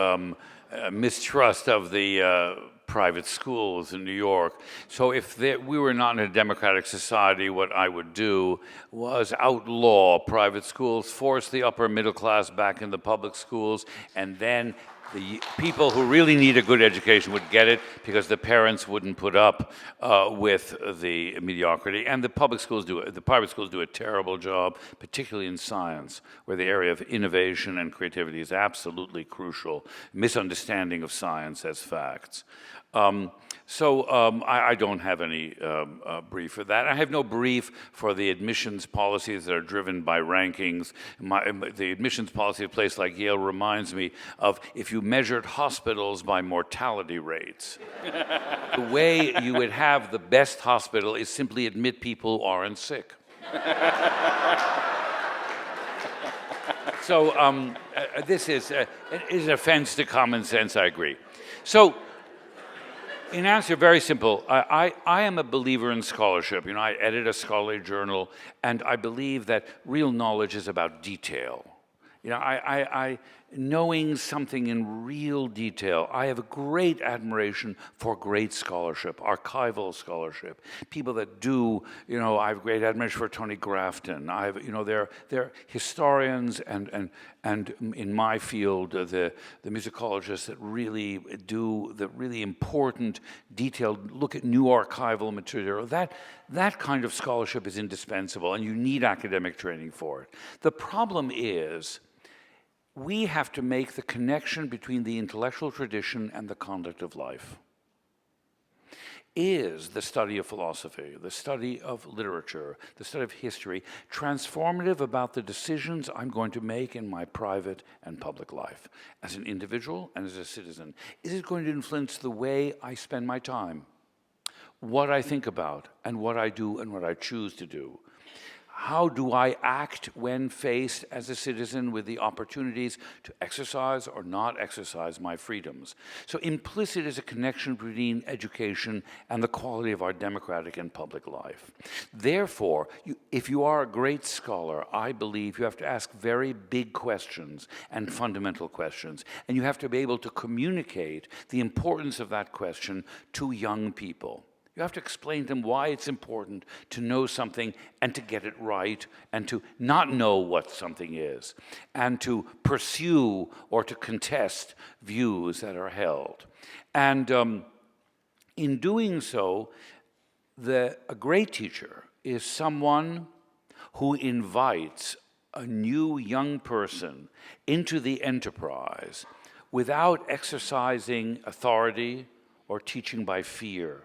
mistrust of the private schools in New York. So if we were not in a democratic society, what I would do was outlaw private schools, force the upper middle class back in the public schools, and then the people who really need a good education would get it because the parents wouldn't put up with the mediocrity. And the private schools do a terrible job, particularly in science, where the area of innovation and creativity is absolutely crucial. Misunderstanding of science as facts. I don't have any brief for that. I have no brief for the admissions policies that are driven by rankings. The admissions policy of a place like Yale reminds me of if you measured hospitals by mortality rates. The way you would have the best hospital is simply admit people who aren't sick. So this is an offense to common sense, I agree. So, in answer, very simple. I am a believer in scholarship. I edit a scholarly journal, and I believe that real knowledge is about detail. You know, knowing something in real detail. I have a great admiration for great scholarship, archival scholarship. People that do, you know, I have great admiration for Tony Grafton. They're historians and in my field, the musicologists that really do the really important, detailed look at new archival material. That kind of scholarship is indispensable, and you need academic training for it. The problem is, we have to make the connection between the intellectual tradition and the conduct of life. Is the study of philosophy, the study of literature, the study of history, transformative about the decisions I'm going to make in my private and public life, as an individual and as a citizen? Is it going to influence the way I spend my time, what I think about, and what I do and what I choose to do? How do I act when faced as a citizen with the opportunities to exercise or not exercise my freedoms? So implicit is a connection between education and the quality of our democratic and public life. Therefore, if you are a great scholar, I believe you have to ask very big questions and fundamental questions, and you have to be able to communicate the importance of that question to young people. You have to explain to them why it's important to know something and to get it right, and to not know what something is, and to pursue or to contest views that are held. And in doing so, a great teacher is someone who invites a new young person into the enterprise without exercising authority or teaching by fear.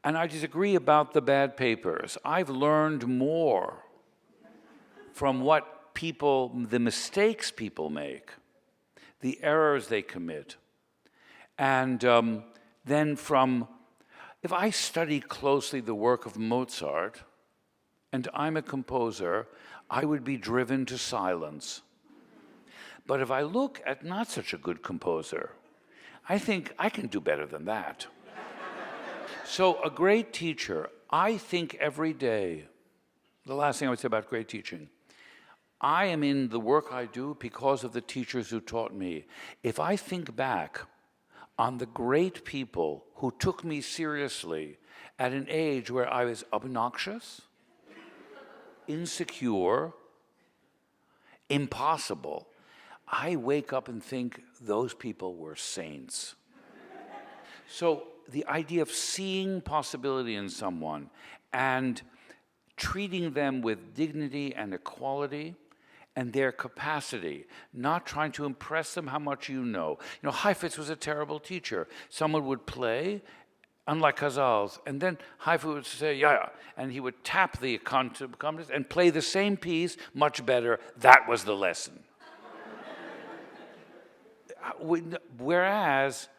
And I disagree about the bad papers. I've learned more from what the mistakes people make, the errors they commit, and then if I study closely the work of Mozart, and I'm a composer, I would be driven to silence. But if I look at not such a good composer, I think I can do better than that. So a great teacher, I think every day, the last thing I would say about great teaching, I am in the work I do because of the teachers who taught me. If I think back on the great people who took me seriously at an age where I was obnoxious, insecure, impossible, I wake up and think those people were saints. So the idea of seeing possibility in someone and treating them with dignity and equality and their capacity, not trying to impress them how much you know. You know, Heifetz was a terrible teacher. Someone would play, unlike Casals, and then Heifetz would say, yeah, and he would tap the accompanist and play the same piece much better. That was the lesson. Whereas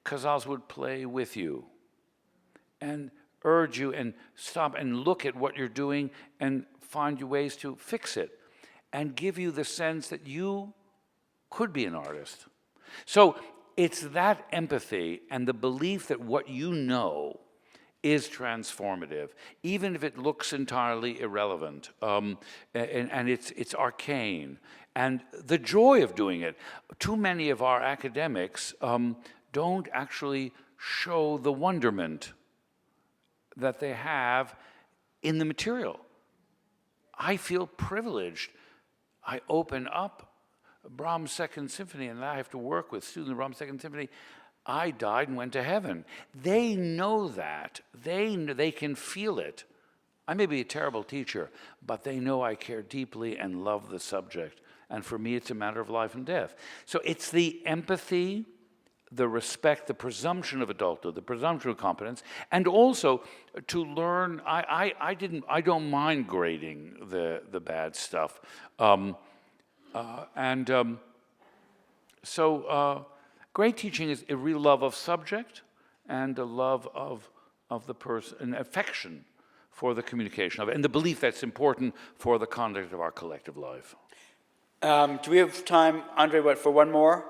Casals would play with you and urge you and stop and look at what you're doing and find you ways to fix it and give you the sense that you could be an artist. So it's that empathy and the belief that what you know is transformative, even if it looks entirely irrelevant, and it's arcane. And the joy of doing it. Too many of our academics don't actually show the wonderment that they have in the material. I feel privileged. I open up Brahms' Second Symphony, and I have to work with students of Brahms' Second Symphony. I died and went to heaven. They know that. They can feel it. I may be a terrible teacher, but they know I care deeply and love the subject. And for me, it's a matter of life and death. So it's the empathy, the respect, the presumption of adulthood, the presumption of competence, and also to learn. I don't mind grading the bad stuff, so great teaching is a real love of subject and a love of the person, an affection for the communication of it, and the belief that's important for the conduct of our collective life. Do we have time, Andre, for one more?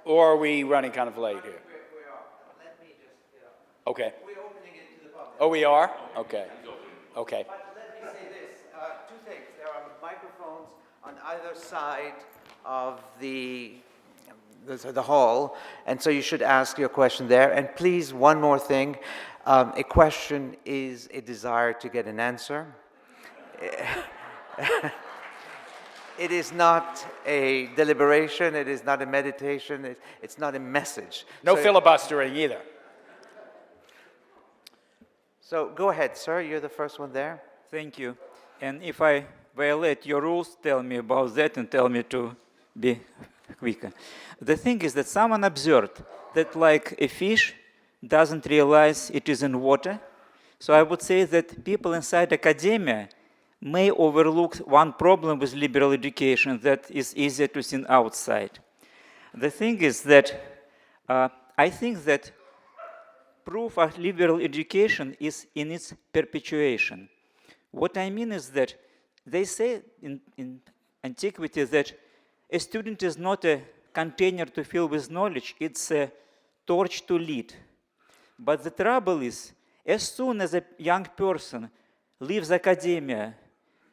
Or are we running kind of late here? We are. Let me just, Okay. we're opening it to the public. Oh, we are? Okay. Okay. But let me say this, two things. There are microphones on either side of the hall, and so you should ask your question there. And please, one more thing, a question is a desire to get an answer. It is not a deliberation, it is not a meditation, it's not a message. No So- filibustering either. So go ahead, sir, you're the first one there. Thank you. And if I violate your rules, tell me about that and tell me to be quicker. The thing is that someone observed that like a fish doesn't realize it is in water. So I would say that people inside academia may overlook one problem with liberal education that is easier to see outside. The thing is that I think that proof of liberal education is in its perpetuation. What I mean is that they say in antiquity that a student is not a container to fill with knowledge, it's a torch to lead. But the trouble is, as soon as a young person leaves academia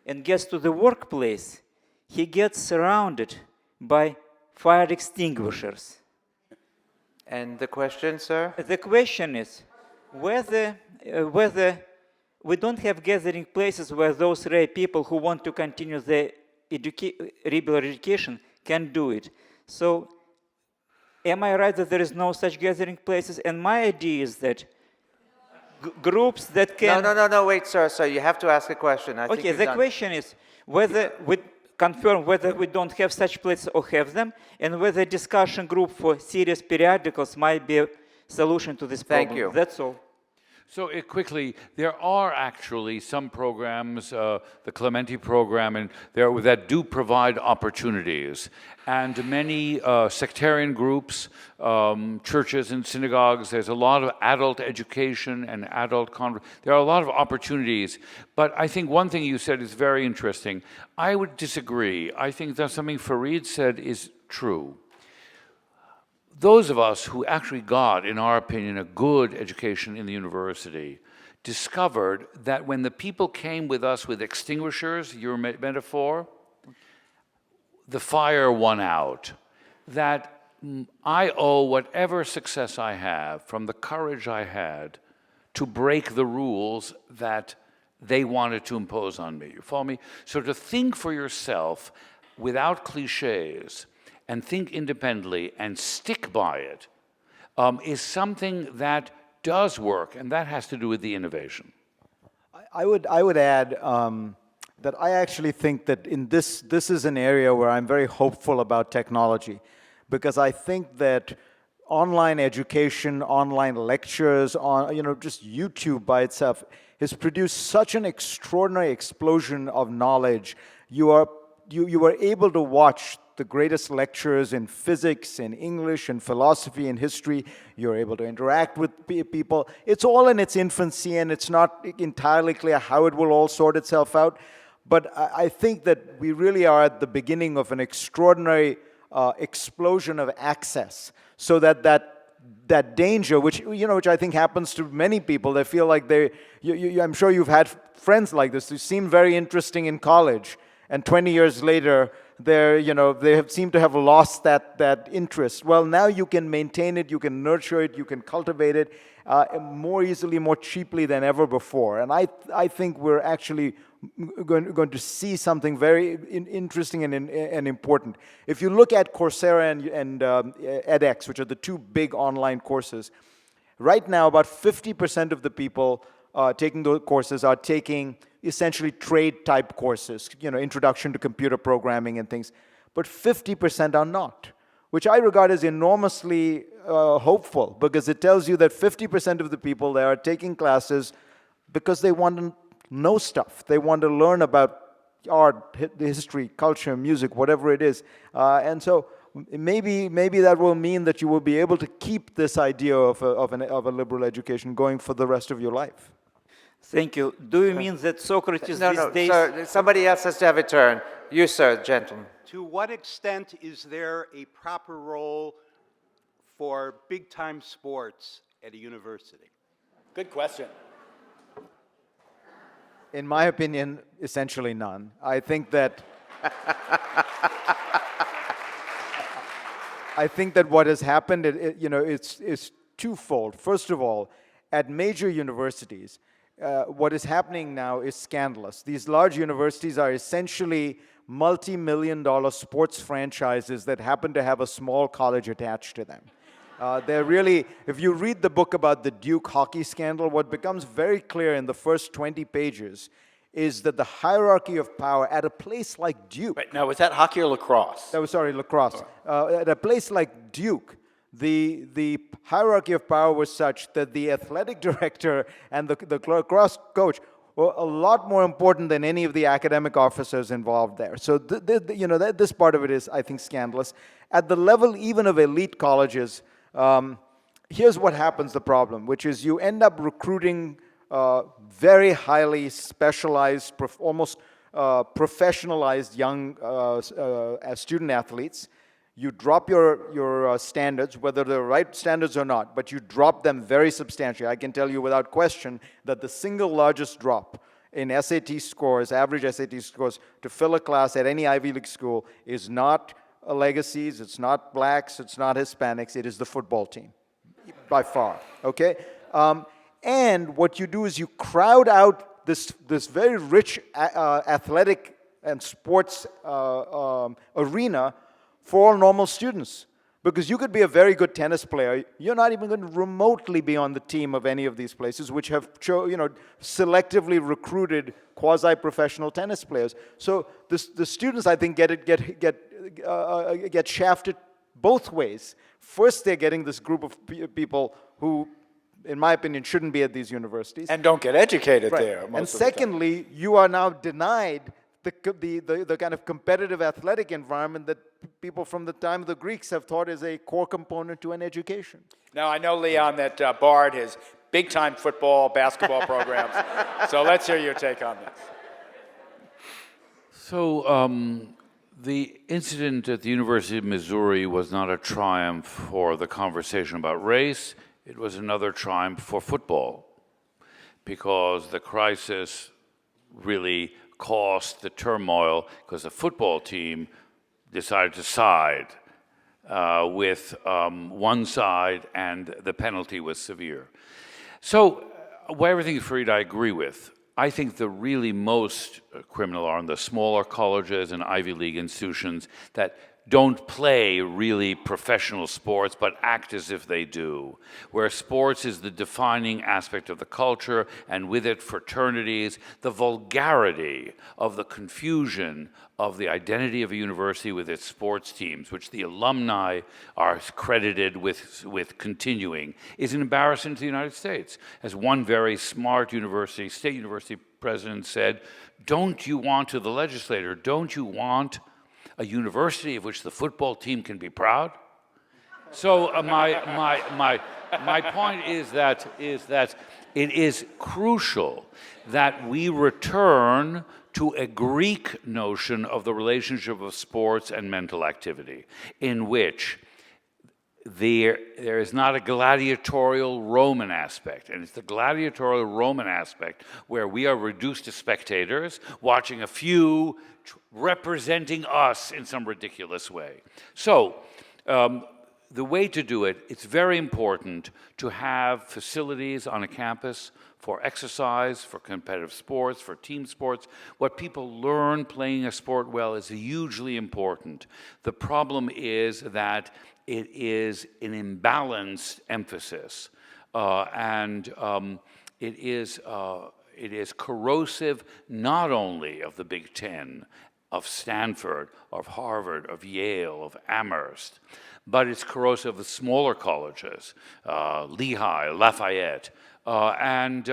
and gets to the workplace, he gets surrounded by fire extinguishers. And the question, sir? The question is whether we don't have gathering places where those rare people who want to continue their liberal education can do it. So, am I right that there is no such gathering places? And my idea is that groups that can... No, wait, sir, you have to ask a question. I think Okay, you've the done- question is whether we confirm whether we don't have such places or have them, and whether a discussion group for serious periodicals might be a solution to this problem. Thank you. That's all. So quickly, there are actually some programs, the Clementi program, and that do provide opportunities. And many sectarian groups, churches and synagogues, there's a lot of adult education and adult there are a lot of opportunities. But I think one thing you said is very interesting. I would disagree. I think that something Fareed said is true. Those of us who actually got, in our opinion, a good education in the university discovered that when the people came with us with extinguishers, your metaphor, the fire won out. That I owe whatever success I have from the courage I had to break the rules that they wanted to impose on me. You follow me? So to think for yourself without cliches and think independently and stick by it is something that does work, and that has to do with the innovation. I would add that I actually think that in this is an area where I'm very hopeful about technology, because I think that online education, online lectures, just YouTube by itself has produced such an extraordinary explosion of knowledge. You are able to watch the greatest lectures in physics, in English, in philosophy, in history. You're able to interact with people. It's all in its infancy, and it's not entirely clear how it will all sort itself out. But I think that we really are at the beginning of an extraordinary explosion of access, so that danger, which I think happens to many people, they feel like I'm sure you've had friends like this who seem very interesting in college, and 20 years later, they seem to have lost that interest. Well, now you can maintain it, you can nurture it, you can cultivate it more easily, more cheaply than ever before. And I think we're actually going to see something very interesting and important. If you look at Coursera and edX, which are the two big online courses, right now about 50% of the people taking those courses are taking essentially trade-type courses, introduction to computer programming and things. But 50% are not, which I regard as enormously hopeful, because it tells you that 50% of the people there are taking classes because they want to know stuff. They want to learn about art, history, culture, music, whatever it is. And so maybe that will mean that you will be able to keep this idea of a liberal education going for the rest of your life. Thank you. Do you mean that Socrates No, these days... sir, somebody else has to have a turn. You, sir, gentleman. To what extent is there a proper role for big-time sports at a university? Good question. In my opinion, essentially none. I think that I think that what has happened, it's twofold. First of all, at major universities, what is happening now is scandalous. These large universities are essentially multi-million-dollar sports franchises that happen to have a small college attached to them. They're really, if you read the book about the Duke hockey scandal, what becomes very clear in the first 20 pages is that the hierarchy of power at a place like Duke. Right, now, was that hockey or lacrosse? That was, sorry, lacrosse. At a place like Duke, the hierarchy of power was such that the athletic director and the lacrosse coach were a lot more important than any of the academic officers involved there. So this part of it is, I think, scandalous. At the level even of elite colleges, here's what happens, the problem, which is you end up recruiting very highly specialized, almost professionalized young student athletes. You drop your standards, whether they're right standards or not, but you drop them very substantially. I can tell you without question that the single largest drop in SAT scores, average SAT scores, to fill a class at any Ivy League school is not legacies, it's not blacks, it's not Hispanics, it is the football team, by far, okay? And what you do is you crowd out this very rich athletic and sports arena for all normal students. Because you could be a very good tennis player, you're not even going to remotely be on the team of any of these places, which have selectively recruited quasi-professional tennis players. So the students, I think, get shafted both ways. First, they're getting this group of people who, in my opinion, shouldn't be at these universities. And don't get educated Right. there. And secondly, you are now denied the kind of competitive athletic environment that people from the time of the Greeks have thought is a core component to an education. Now, I know, Leon, that Bard has big-time football, basketball programs. So let's hear your take on this. So the incident at the University of Missouri was not a triumph for the conversation about race. It was another triumph for football, because the crisis really caused the turmoil because the football team decided to side with one side, and the penalty was severe. So, everything Fareed I agree with. I think the really most criminal are in the smaller colleges and Ivy League institutions that don't play really professional sports but act as if they do, where sports is the defining aspect of the culture, and with it fraternities, the vulgarity of the confusion of the identity of a university with its sports teams, which the alumni are credited with continuing, is an embarrassment to the United States. As one very smart state university president said, don't you want, to the legislator, don't you want a university of which the football team can be proud? So my point is that it is crucial that we return to a Greek notion of the relationship of sports and mental activity, in which there is not a gladiatorial Roman aspect, and it's the gladiatorial Roman aspect where we are reduced to spectators, watching a few representing us in some ridiculous way. So, the way to do it, it's very important to have facilities on a campus for exercise, for competitive sports, for team sports. What people learn playing a sport well is hugely important. The problem is that it is an imbalanced emphasis, and it is corrosive not only of the Big Ten, of Stanford, of Harvard, of Yale, of Amherst, but it's corrosive of smaller colleges, Lehigh, Lafayette, but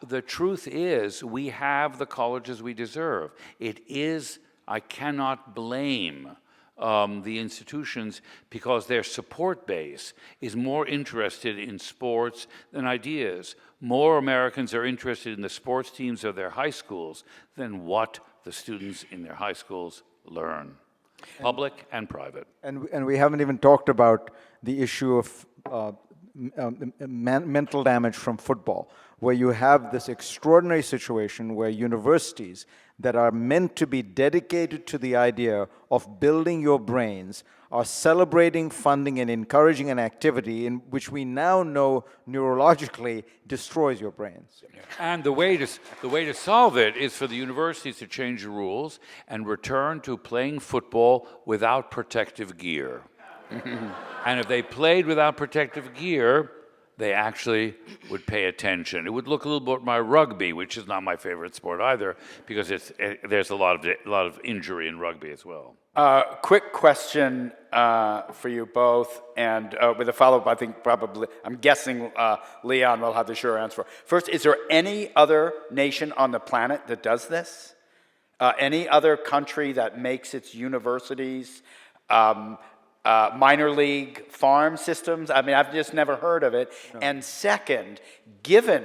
the truth is we have the colleges we deserve. I cannot blame the institutions, because their support base is more interested in sports than ideas. More Americans are interested in the sports teams of their high schools than what the students in their high schools learn, public and private. And we haven't even talked about the issue of mental damage from football, where you have this extraordinary situation where universities that are meant to be dedicated to the idea of building your brains are celebrating, funding, and encouraging an activity in which we now know neurologically destroys your brains. And the way to solve it is for the universities to change the rules and return to playing football without protective gear. And if they played without protective gear, they actually would pay attention. It would look a little bit like rugby, which is not my favorite sport either, because there's a lot of injury in rugby as well. Quick question for you both, and with a follow-up, I think probably, I'm guessing Leon will have the sure answer. First, is there any other nation on the planet that does this? Any other country that makes its universities minor league farm systems? I mean, I've just never heard of it. No. And second, given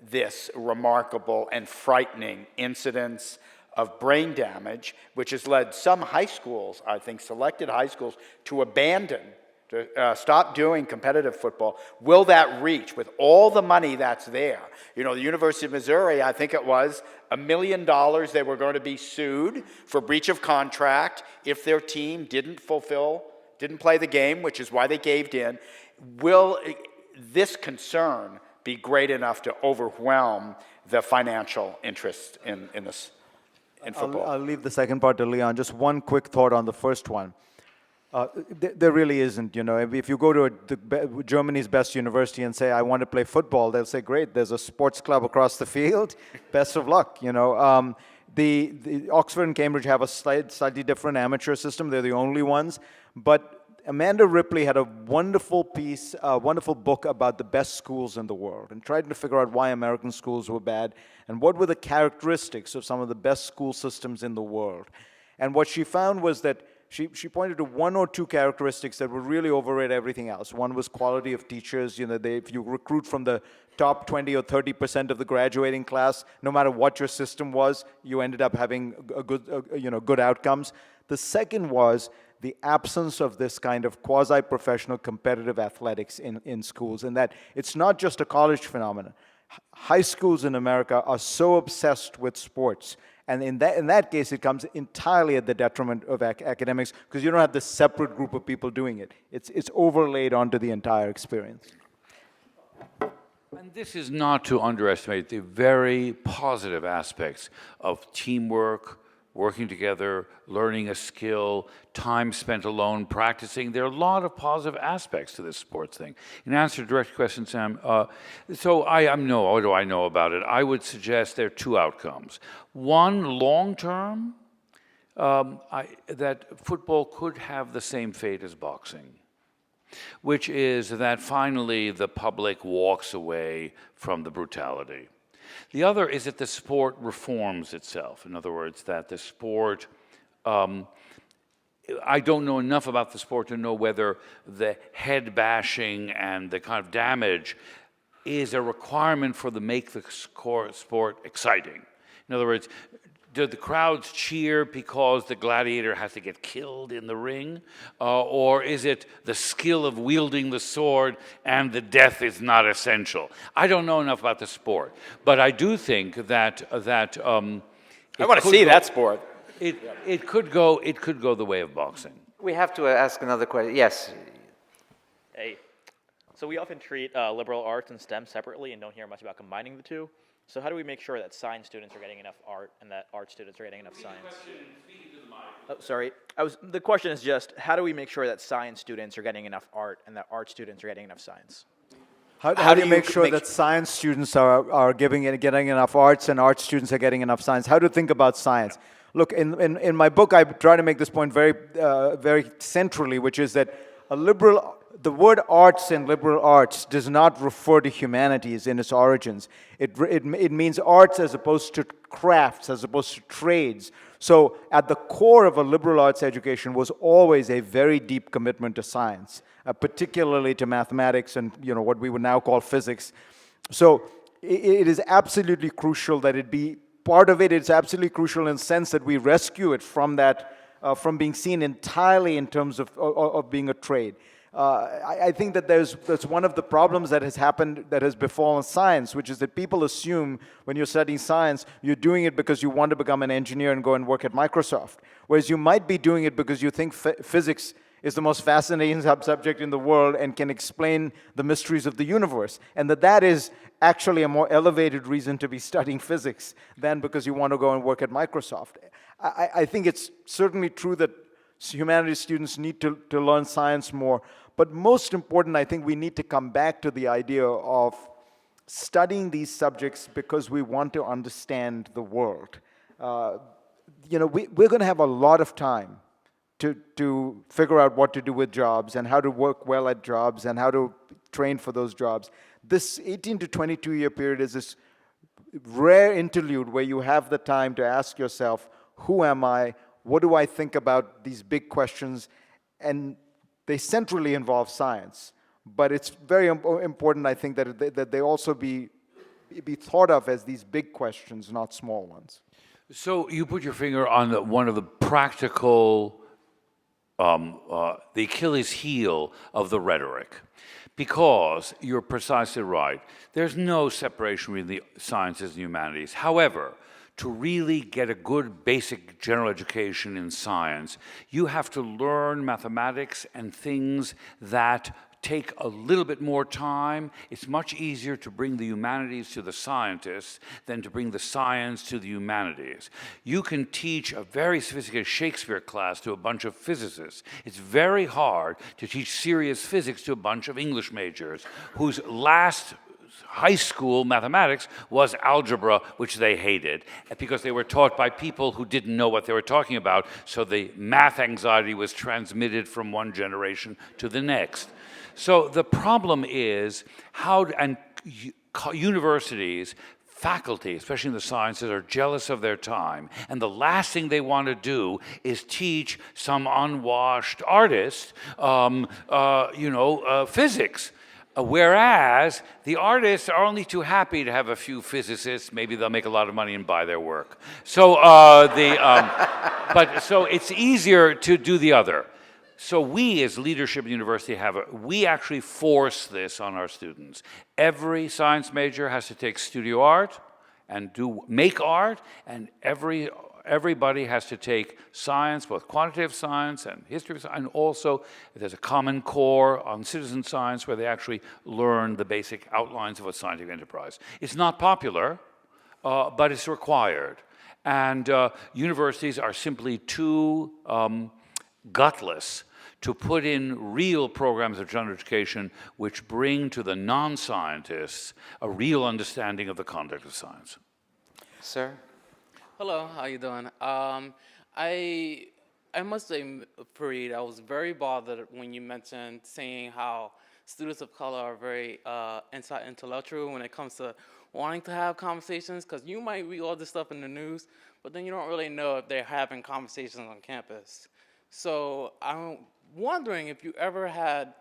this remarkable and frightening incidence of brain damage, which has led some high schools, I think selected high schools, to abandon, to stop doing competitive football, will that reach with all the money that's there? You know, the University of Missouri, I think it was $1 million they were going to be sued for breach of contract if their team didn't play the game, which is why they caved in. Will this concern be great enough to overwhelm the financial interest in this? In football. I'll leave the second part to Leon. Just one quick thought on the first one. There really isn't, you know. If you go to Germany's best university and say, I want to play football, they'll say, great, there's a sports club across the field. Best of luck, you know. The Oxford and Cambridge have a slightly different amateur system. They're the only ones. But Amanda Ripley had a wonderful piece, a wonderful book about the best schools in the world and tried to figure out why American schools were bad and what were the characteristics of some of the best school systems in the world. And what she found was that she pointed to one or two characteristics that would really overrate everything else. One was quality of teachers. You know, if you recruit from the top 20 or 30% of the graduating class, no matter what your system was, you ended up having good outcomes. The second was the absence of this kind of quasi-professional competitive athletics in schools, and that it's not just a college phenomenon. High schools in America are so obsessed with sports, and in that case, it comes entirely at the detriment of academics, because you don't have this separate group of people doing it. It's overlaid onto the entire experience. And this is not to underestimate the very positive aspects of teamwork, working together, learning a skill, time spent alone practicing. There are a lot of positive aspects to this sports thing. In answer to direct question, Sam, what do I know about it? I would suggest there are two outcomes. One, long term, that football could have the same fate as boxing, which is that finally the public walks away from the brutality. The other is that the sport reforms itself. In other words, that the sport, I don't know enough about the sport to know whether the head bashing and the kind of damage is a requirement for make the sport exciting. In other words, do the crowds cheer because the gladiator has to get killed in the ring? Or is it the skill of wielding the sword and the death is not essential? I don't know enough about the sport, but I do think that I want to see that sport. It could go the way of boxing. We have to ask another question. Yes. Hey, so we often treat liberal arts and STEM separately and don't hear much about combining the two. So how do we make sure that science students are getting enough art and that art students are getting enough science? Oh, sorry. The question is just, how do we make sure that science students are getting enough art and that art students are getting enough science? How do you make sure that science students are getting enough arts and art students are getting enough science? How to think about science? Look, in my book, I try to make this point very centrally, which is that the word arts and liberal arts does not refer to humanities in its origins. It means arts as opposed to crafts, as opposed to trades. So at the core of a liberal arts education was always a very deep commitment to science, particularly to mathematics and what we would now call physics. So it is absolutely crucial that it be part of it. It's absolutely crucial in the sense that we rescue it from that, from being seen entirely in terms of being a trade. I think that that's one of the problems that has happened, that has befallen science, which is that people assume when you're studying science, you're doing it because you want to become an engineer and go and work at Microsoft. Whereas you might be doing it because you think physics is the most fascinating subject in the world and can explain the mysteries of the universe. And that is actually a more elevated reason to be studying physics than because you want to go and work at Microsoft. I think it's certainly true that humanities students need to learn science more. But most important, I think we need to come back to the idea of studying these subjects because we want to understand the world. We're going to have a lot of time to figure out what to do with jobs and how to work well at jobs and how to train for those jobs. This 18 to 22 year period is this rare interlude where you have the time to ask yourself, who am I? What do I think about these big questions? And they centrally involve science. But it's very important, I think, that they also be thought of as these big questions, not small ones. So you put your finger on one of the practical, the Achilles heel of the rhetoric. Because you're precisely right. There's no separation between the sciences and humanities. However, to really get a good basic general education in science, you have to learn mathematics and things that take a little bit more time. It's much easier to bring the humanities to the scientists than to bring the science to the humanities. You can teach a very sophisticated Shakespeare class to a bunch of physicists. It's very hard to teach serious physics to a bunch of English majors whose last high school mathematics was algebra, which they hated, because they were taught by people who didn't know what they were talking about, so the math anxiety was transmitted from one generation to the next. So the problem is universities, faculty, especially in the sciences, are jealous of their time. And the last thing they want to do is teach some unwashed artist, physics. Whereas the artists are only too happy to have a few physicists. Maybe they'll make a lot of money and buy their work. So so it's easier to do the other. So we, as leadership at the university, we actually force this on our students. Every science major has to take studio art and make art, and everybody has to take science, both quantitative science and history of science, and also there's a common core on citizen science where they actually learn the basic outlines of a scientific enterprise. It's not popular, but it's required. And universities are simply too gutless to put in real programs of general education which bring to the non-scientists a real understanding of the conduct of science. Sir? Hello, how you doing? I must say, Fareed, I was very bothered when you mentioned saying how students of color are very intellectual when it comes to wanting to have conversations, because you might read all this stuff in the news, but then you don't really know if they're having conversations on campus. So I'm wondering if you ever had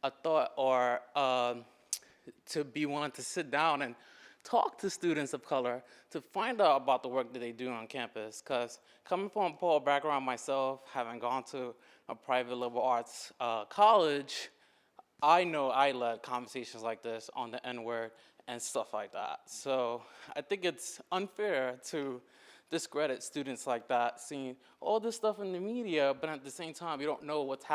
a thought or to be willing to sit down and talk to students of color to find out about the work that they do on campus. Because coming from a poor background myself, having gone to a private liberal arts college, I know I led conversations like this on the N-word and stuff like that. So I think it's unfair to discredit students like that, seeing all this stuff in the media, but at the same time, you don't know what's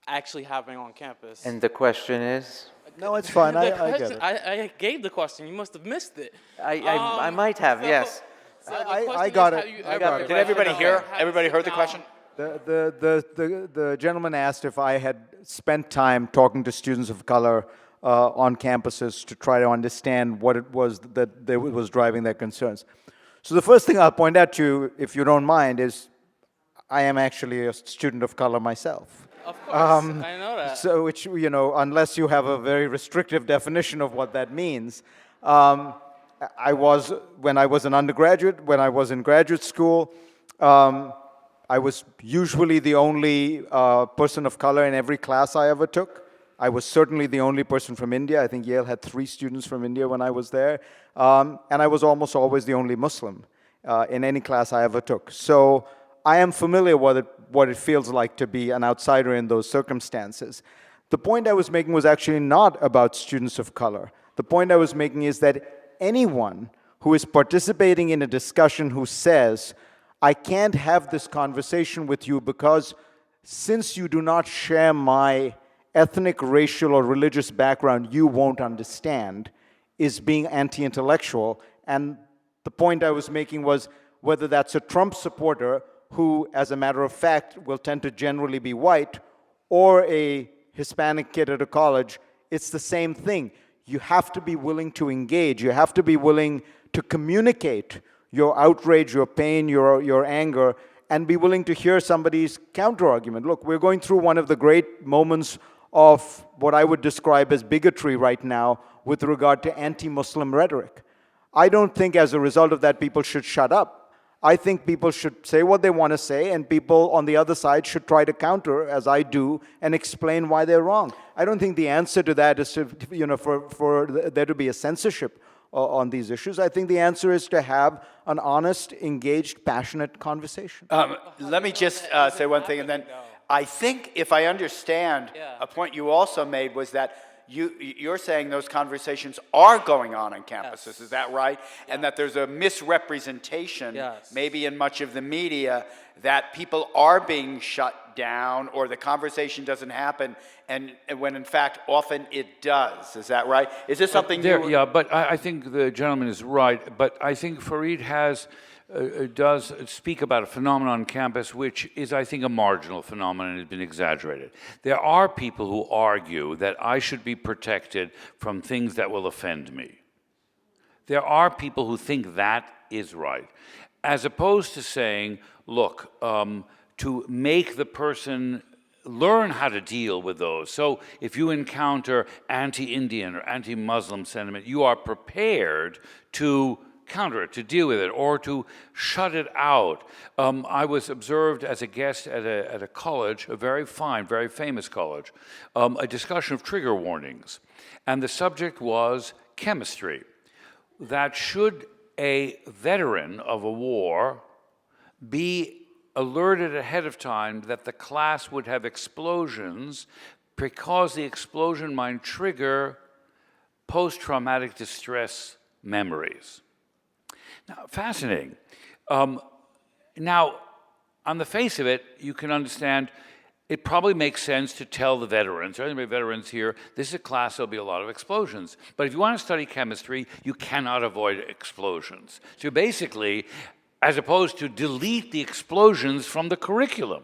actually happening on campus. And the question is? No, it's fine. I get it. I gave the question. You must have missed it. I might have, yes. So I got it. Did everybody hear? Everybody heard the question? The gentleman asked if I had spent time talking to students of color on campuses to try to understand what it was that was driving their concerns. So the first thing I'll point out to you, if you don't mind, is I am actually a student of color myself. Of course, I know that. So, which, unless you have a very restrictive definition of what that means, when I was an undergraduate, when I was in graduate school, I was usually the only person of color in every class I ever took. I was certainly the only person from India. I think Yale had 3 students from India when I was there. And I was almost always the only Muslim in any class I ever took. So I am familiar with what it feels like to be an outsider in those circumstances. The point I was making was actually not about students of color. The point I was making is that anyone who is participating in a discussion who says, I can't have this conversation with you because since you do not share my ethnic, racial, or religious background, you won't understand, is being anti-intellectual. And the point I was making was whether that's a Trump supporter who, as a matter of fact, will tend to generally be white, or a Hispanic kid at a college, it's the same thing. You have to be willing to engage. You have to be willing to communicate your outrage, your pain, your anger, and be willing to hear somebody's counter-argument. Look, we're going through one of the great moments of what I would describe as bigotry right now with regard to anti-Muslim rhetoric. I don't think as a result of that people should shut up. I think people should say what they want to say, and people on the other side should try to counter, as I do, and explain why they're wrong. I don't think the answer to that is to, for there to be a censorship on these issues. I think the answer is to have an honest, engaged, passionate conversation. Let me just say one thing, and then I think if I understand, a point you also made was that you're saying those conversations are going on campuses, Yes. is that right? Yeah. And that there's a misrepresentation, Yes. maybe in much of the media, that people are being shut down or the conversation doesn't happen, and when in fact often it does. Is that right? Is this something Yeah, but I think the gentleman is right. But I think Fareed does speak about a phenomenon on campus which is, I think, a marginal phenomenon and has been exaggerated. There are people who argue that I should be protected from things that will offend me. There are people who think that is right, as opposed to saying, look, to make the person learn how to deal with those. So if you encounter anti-Indian or anti-Muslim sentiment, you are prepared to counter it, to deal with it, or to shut it out. I was observed as a guest at a college, a very fine, very famous college, a discussion of trigger warnings. And the subject was chemistry. That should a veteran of a war be alerted ahead of time that the class would have explosions because the explosion might trigger post-traumatic distress memories. Now, fascinating. Now, on the face of it, you can understand it probably makes sense to tell the veterans, there are any veterans here, this is a class, there'll be a lot of explosions. But if you want to study chemistry, you cannot avoid explosions. So basically, as opposed to delete the explosions from the curriculum.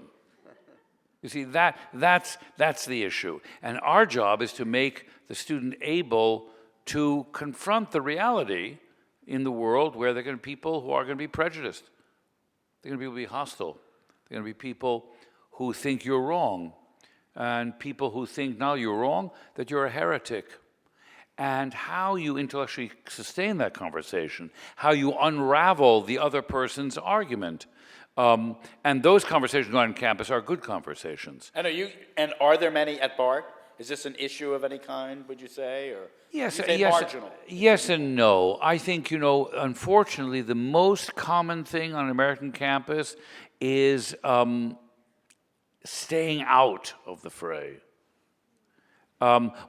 You see, that's the issue. And our job is to make the student able to confront the reality in the world where there are going to be people who are going to be prejudiced. They're going to be people who be hostile. They're going to be people who think you're wrong, and people who think, now you're wrong, that you're a heretic. And how you intellectually sustain that conversation, how you unravel the other person's argument. And those conversations on campus are good conversations. And are there many at BART? Is this an issue of any kind, would you say, or Yes, you say yes, marginal? yes and no. I think, unfortunately, the most common thing on an American campus is staying out of the fray.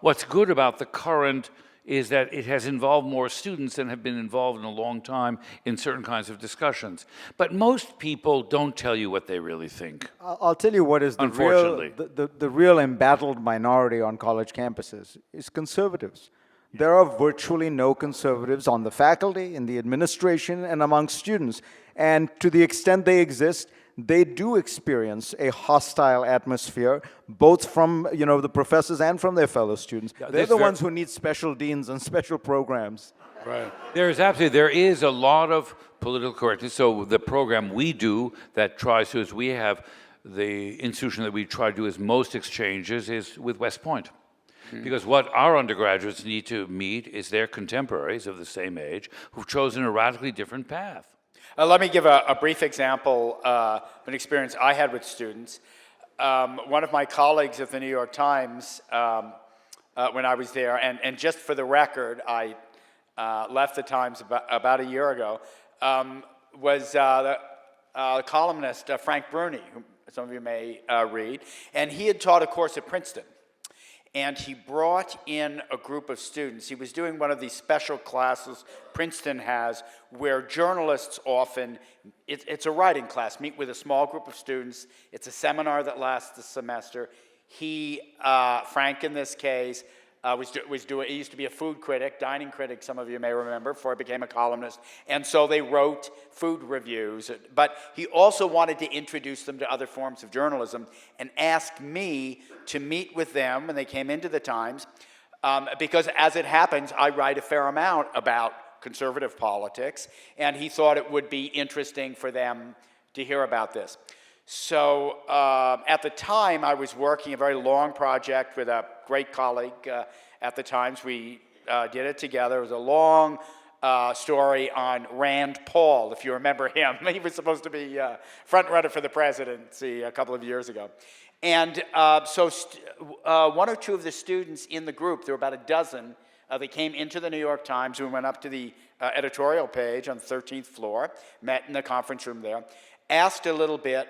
What's good about the current is that it has involved more students than have been involved in a long time in certain kinds of discussions. But most people don't tell you what they really think. I'll tell you what is the real, the real embattled minority on college campuses is conservatives. There are virtually no conservatives on the faculty, in the administration, and among students. And to the extent they exist, they do experience a hostile atmosphere, both from the professors and from their fellow students. They're the ones who need special deans and special programs. Right. There is a lot of political correctness. So the program we do that tries to, is we have the institution that we try to do is most exchanges is with West Point. Because what our undergraduates need to meet is their contemporaries of the same age who've chosen a radically different path. Let me give a brief example of an experience I had with students. One of my colleagues at the New York Times, when I was there, and just for the record, I left the Times about a year ago, was the columnist Frank Bruni, who some of you may read, and he had taught a course at Princeton. and he brought in a group of students. He was doing one of these special classes Princeton has where journalists often, it's a writing class, meet with a small group of students. It's a seminar that lasts a semester. He, Frank in this case, he used to be a food critic, dining critic, some of you may remember, before he became a columnist. And so they wrote food reviews. But he also wanted to introduce them to other forms of journalism and asked me to meet with them when they came into the Times. Because as it happens, I write a fair amount about conservative politics. And he thought it would be interesting for them to hear about this. So at the time, I was working a very long project with a great colleague at the Times. We did it together. It was a long story on Rand Paul, if you remember him. He was supposed to be front runner for the presidency a couple of years ago. And so one or two of the students in the group, there were about a dozen, they came into the New York Times. We went up to the editorial page on the 13th floor, met in the conference room there, asked a little bit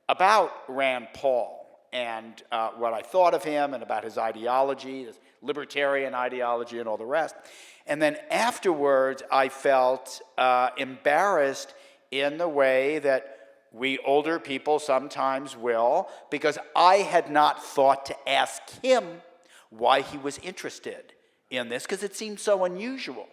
about Rand Paul and what I thought of him and about his ideology, his libertarian ideology and all the rest. And then afterwards, I felt embarrassed in the way that we older people sometimes will, because I had not thought to ask him why he was interested in this, because it seemed so unusual.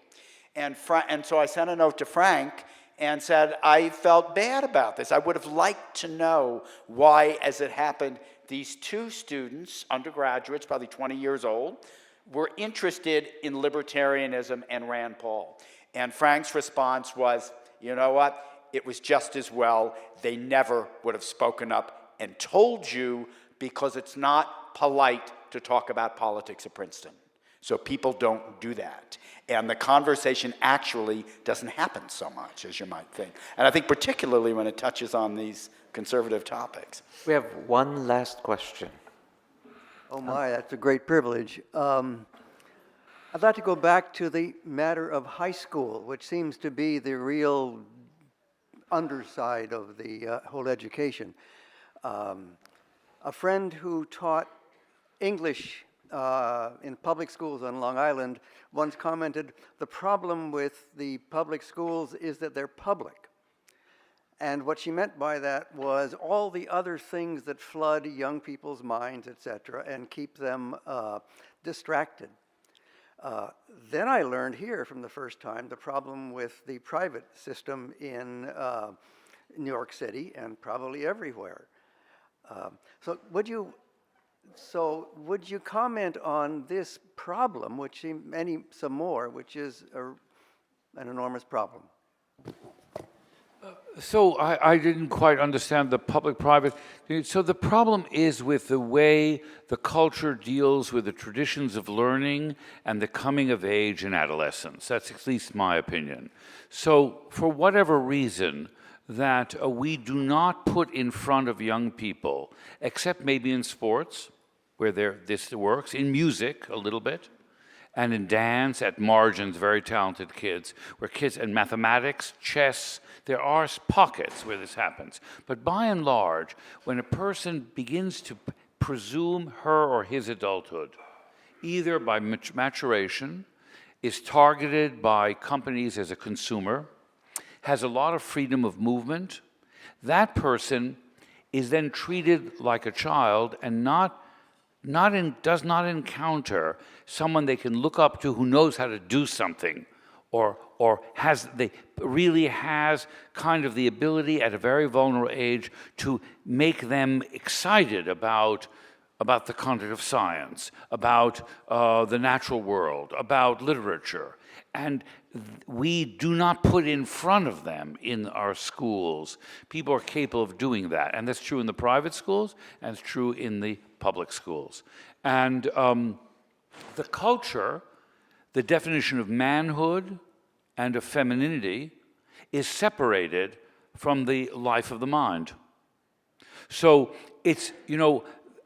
And so I sent a note to Frank and said, I felt bad about this. I would have liked to know why, as it happened, these two students, undergraduates, probably 20 years old, were interested in libertarianism and Rand Paul. And Frank's response was, you know what? It was just as well they never would have spoken up and told you, because it's not polite to talk about politics at Princeton. So people don't do that. And the conversation actually doesn't happen so much as you might think. And I think particularly when it touches on these conservative topics. We have one last question. Oh my, that's a great privilege. I'd like to go back to the matter of high school, which seems to be the real underside of the whole education. A friend who taught English in public schools on Long Island once commented, the problem with the public schools is that they're public. And what she meant by that was all the other things that flood young people's minds, et cetera, and keep them distracted. Then I learned here from the first time the problem with the private system in New York City and probably everywhere. So would you comment on this problem, which some more, which is an enormous problem? So I didn't quite understand the public-private. So the problem is with the way the culture deals with the traditions of learning and the coming of age in adolescence. That's at least my opinion. So for whatever reason, that we do not put in front of young people, except maybe in sports, where this works, in music a little bit, and in dance, at margins, very talented kids, where kids in mathematics, chess, there are pockets where this happens. But by and large, when a person begins to presume her or his adulthood, either by maturation, is targeted by companies as a consumer, has a lot of freedom of movement, that person is then treated like a child and does not encounter someone they can look up to who knows how to do something, or really has kind of the ability at a very vulnerable age to make them excited about the content of science, about the natural world, about literature. And we do not put in front of them in our schools. People are capable of doing that. And that's true in the private schools, and it's true in the public schools. And the culture, the definition of manhood and of femininity, is separated from the life of the mind. So it's,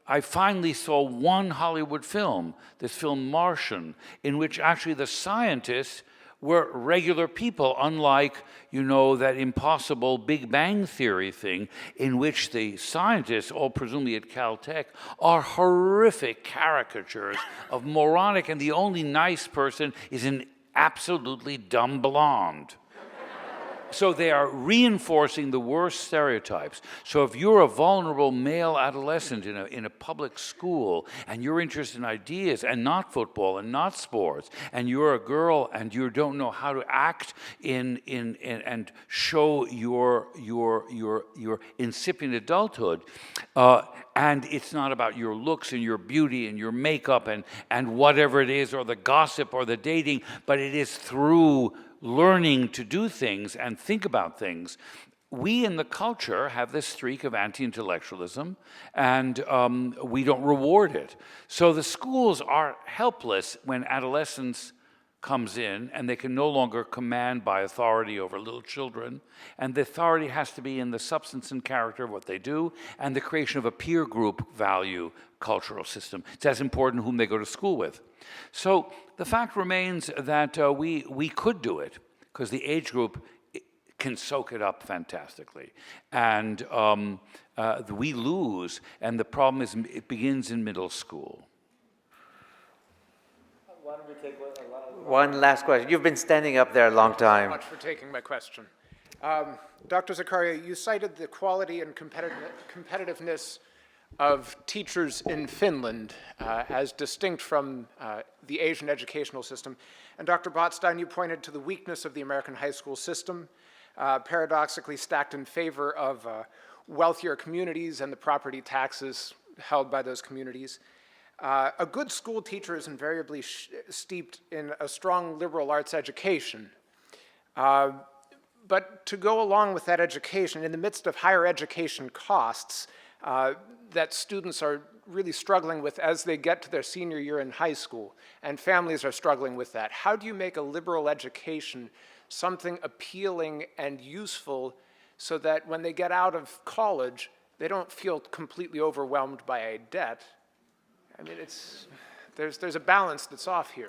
I finally saw one Hollywood film, this film Martian, in which actually the scientists We're regular people, unlike, you know, that impossible Big Bang Theory thing in which the scientists, all presumably at Caltech, are horrific caricatures of moronic, and the only nice person is an absolutely dumb blonde. So they are reinforcing the worst stereotypes. So if you're a vulnerable male adolescent in a public school and you're interested in ideas and not football and not sports, and you're a girl and you don't know how to act in and show your incipient adulthood, and it's not about your looks and your beauty and your makeup and whatever it is, or the gossip or the dating, but it is through learning to do things and think about things. We in the culture have this streak of anti-intellectualism, and we don't reward it. So the schools are helpless when adolescence comes in and they can no longer command by authority over little children, and the authority has to be in the substance and character of what they do and the creation of a peer group value cultural system. It's as important whom they go to school with. So the fact remains that we could do it because the age group can soak it up fantastically. And we lose, and the problem is it begins in middle school. Why don't we take One last question. You've been standing up there a long time. Thank you so much for taking my question. Dr. Zakaria, you cited the quality and competitiveness of teachers in Finland as distinct from the Asian educational system. And Dr. Botstein, you pointed to the weakness of the American high school system, paradoxically stacked in favor of wealthier communities and the property taxes held by those communities. A good school teacher is invariably steeped in a strong liberal arts education. But to go along with that education, in the midst of higher education costs that students are really struggling with as they get to their senior year in high school, and families are struggling with that, how do you make a liberal education something appealing and useful so that when they get out of college, they don't feel completely overwhelmed by a debt? I mean, there's a balance that's off here.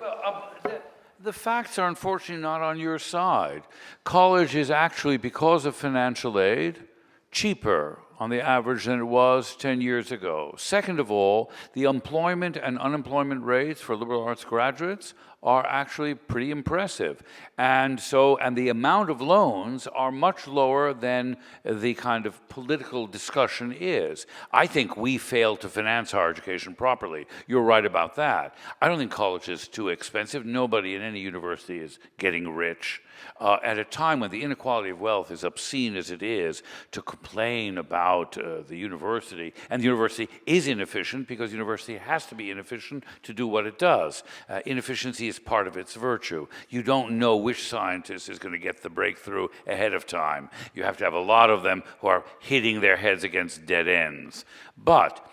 The facts are unfortunately not on your side. College is actually, because of financial aid, cheaper on the average than it was 10 years ago. Second of all, the employment and unemployment rates for liberal arts graduates are actually pretty impressive. And the amount of loans are much lower than the kind of political discussion is. I think we failed to finance higher education properly. You're right about that. I don't think college is too expensive. Nobody in any university is getting rich. At a time when the inequality of wealth is obscene as it is, to complain about the university, and the university is inefficient because the university has to be inefficient to do what it does. Inefficiency is part of its virtue. You don't know which scientist is going to get the breakthrough ahead of time. You have to have a lot of them who are hitting their heads against dead ends. But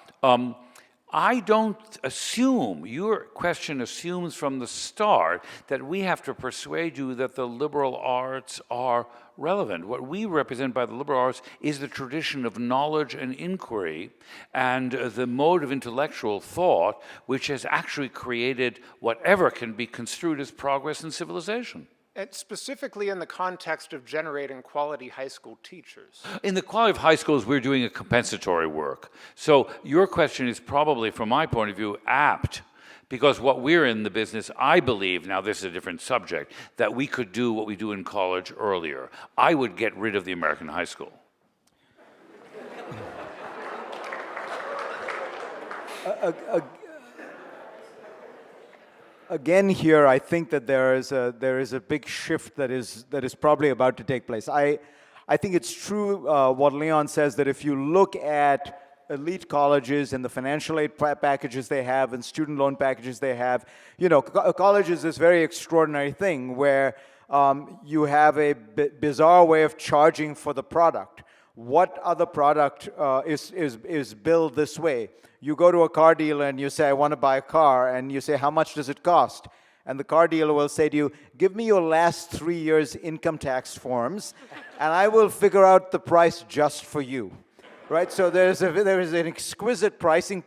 I don't assume, your question assumes from the start that we have to persuade you that the liberal arts are relevant. What we represent by the liberal arts is the tradition of knowledge and inquiry and the mode of intellectual thought which has actually created whatever can be construed as progress in civilization. And specifically in the context of generating quality high school teachers. In the quality of high schools, we're doing a compensatory work. So your question is probably, from my point of view, apt, because what we're in the business, I believe, now this is a different subject, that we could do what we do in college earlier. I would get rid of the American high school. Again, here, I think that there is a big shift that is probably about to take place. I think it's true what Leon says, that if you look at elite colleges and the financial aid packages they have and student loan packages they have, you know, college is this very extraordinary thing where you have a bizarre way of charging for the product. What other product is billed this way? You go to a car dealer and you say, I want to buy a car, and you say, how much does it cost? And the car dealer will say to you, give me your last 3 years' income tax forms, and I will figure out the price just for you. right? So there is an exquisite pricing,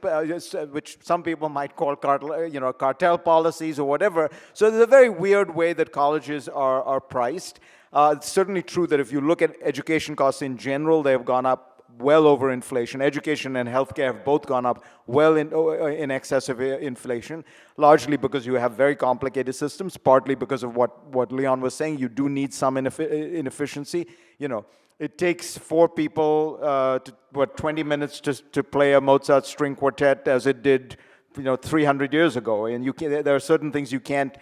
which some people might call cartel policies or whatever. So there's a very weird way that colleges are priced. It's certainly true that if you look at education costs in general, they've gone up well over inflation. Education and healthcare have both gone up well in excess of inflation, largely because you have very complicated systems, partly because of what Leon was saying. You do need some inefficiency. It takes 4 people, 20 minutes to play a Mozart string quartet as it did, 300 years ago. And there are certain things you can't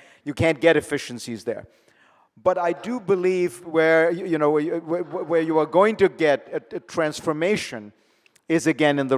get efficiencies there. But I do believe where you are going to get a transformation is again in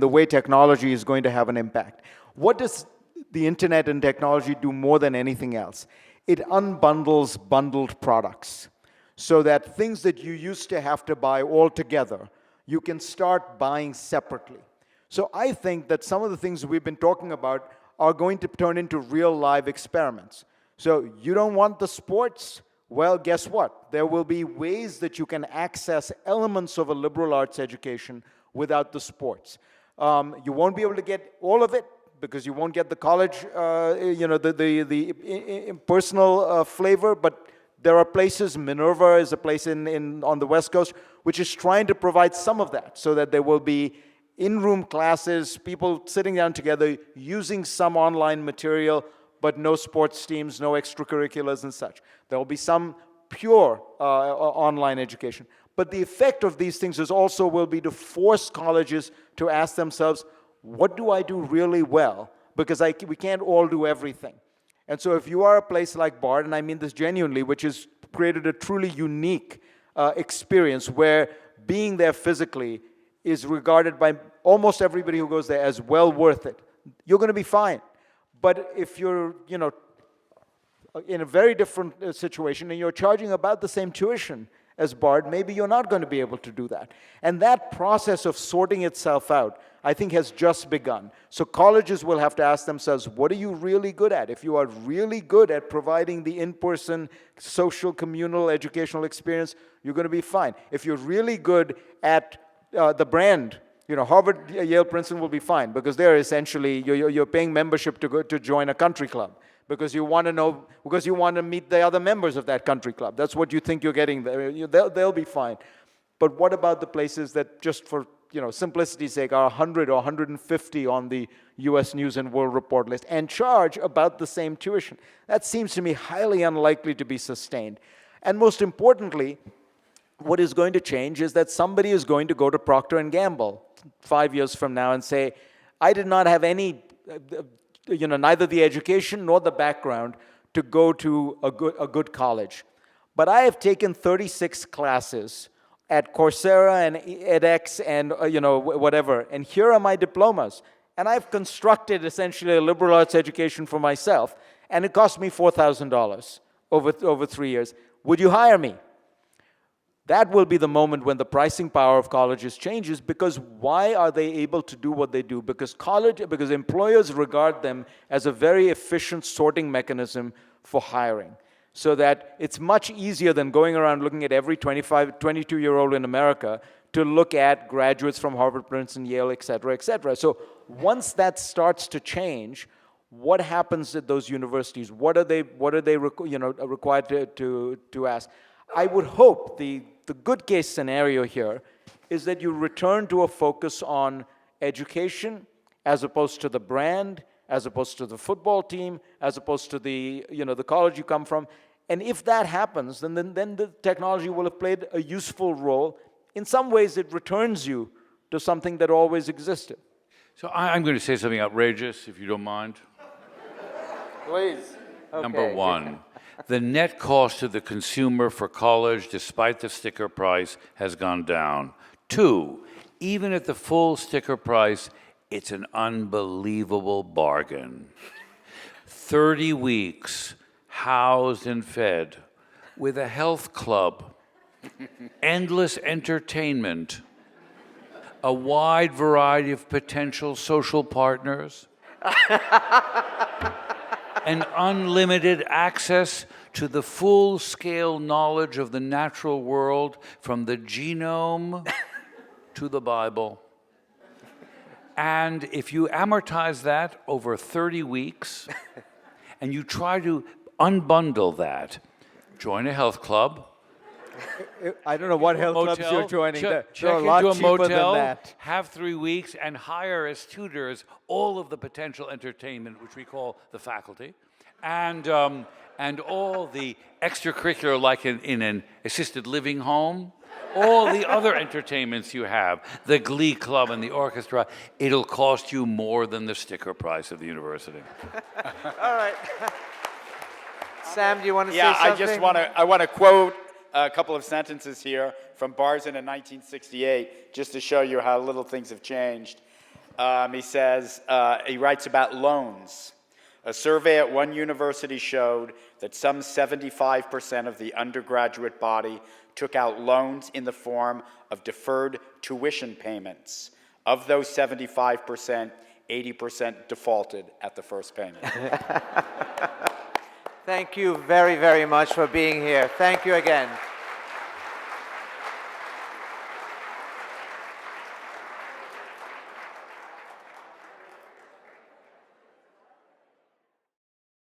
the way technology is going to have an impact. What does the internet and technology do more than anything else? It unbundles bundled products, so that things that you used to have to buy all together, you can start buying separately. So I think that some of the things we've been talking about are going to turn into real live experiments. So you don't want the sports? Well, guess what? There will be ways that you can access elements of a liberal arts education without the sports. You won't be able to get all of it because you won't get the college, the personal flavor, but there are places, Minerva is a place on the West Coast, which is trying to provide some of that so that there will be in-room classes, people sitting down together, using some online material, but no sports teams, no extracurriculars and such. There will be some pure online education. But the effect of these things will be to force colleges to ask themselves, what do I do really well? Because we can't all do everything. And so if you are a place like Bard, and I mean this genuinely, which has created a truly unique experience where being there physically is regarded by almost everybody who goes there as well worth it, you're going to be fine. But if you're, in a very different situation and you're charging about the same tuition as Bard, maybe you're not going to be able to do that. And that process of sorting itself out, I think, has just begun. So colleges will have to ask themselves, what are you really good at? If you are really good at providing the in-person social, communal, educational experience, you're going to be fine. If you're really good at the brand, Harvard, Yale, Princeton will be fine because they're essentially, you're paying membership to join a country club because you want to meet the other members of that country club. That's what you think you're getting there. They'll be fine. But what about the places that just for simplicity's sake are 100 or 150 on the US News and World Report list and charge about the same tuition? That seems to me highly unlikely to be sustained. And most importantly, what is going to change is that somebody is going to go to Procter & Gamble 5 years from now and say, I did not have any, neither the education nor the background to go to a good college. But I have taken 36 classes at Coursera and edX and, whatever, and here are my diplomas. And I've constructed essentially a liberal arts education for myself, and it cost me $4,000 over 3 years. Would you hire me? That will be the moment when the pricing power of colleges changes, because why are they able to do what they do? Because employers regard them as a very efficient sorting mechanism for hiring. So that it's much easier than going around looking at every 22-year-old in America to look at graduates from Harvard, Princeton, Yale, et cetera, et cetera. So once that starts to change, what happens at those universities? What are they required to ask? I would hope the good case scenario here is that you return to a focus on education as opposed to the brand, as opposed to the football team, as opposed to the college you come from. And if that happens, then the technology will have played a useful role. In some ways, it returns you to something that always existed. So I'm going to say something outrageous, if you don't mind. Please. Okay. Number one, the net cost to the consumer for college, despite the sticker price, has gone down. Two, even at the full sticker price, it's an unbelievable bargain. 30 weeks, housed and fed, with a health club, endless entertainment, a wide variety of potential social partners, and unlimited access to the full-scale knowledge of the natural world, from the genome to the Bible. And if you amortize that over 30 weeks, and you try to unbundle that, join a health club. I don't know what health clubs you're joining. Check They're a lot into a cheaper motel, than that. have 3 weeks, and hire as tutors all of the potential entertainment, which we call the faculty, and all the extracurricular, like in an assisted living home, all the other entertainments you have, the glee club and the orchestra. It'll cost you more than the sticker price of the university. All right. Sam, do you want to say Yeah, something? I want to quote a couple of sentences here from Barzin in 1968, just to show you how little things have changed. He says, he writes about loans. A survey at one university showed that some 75% of the undergraduate body took out loans in the form of deferred tuition payments. Of those 75%, 80% defaulted at the first payment. Thank you very, very much for being here. Thank you again.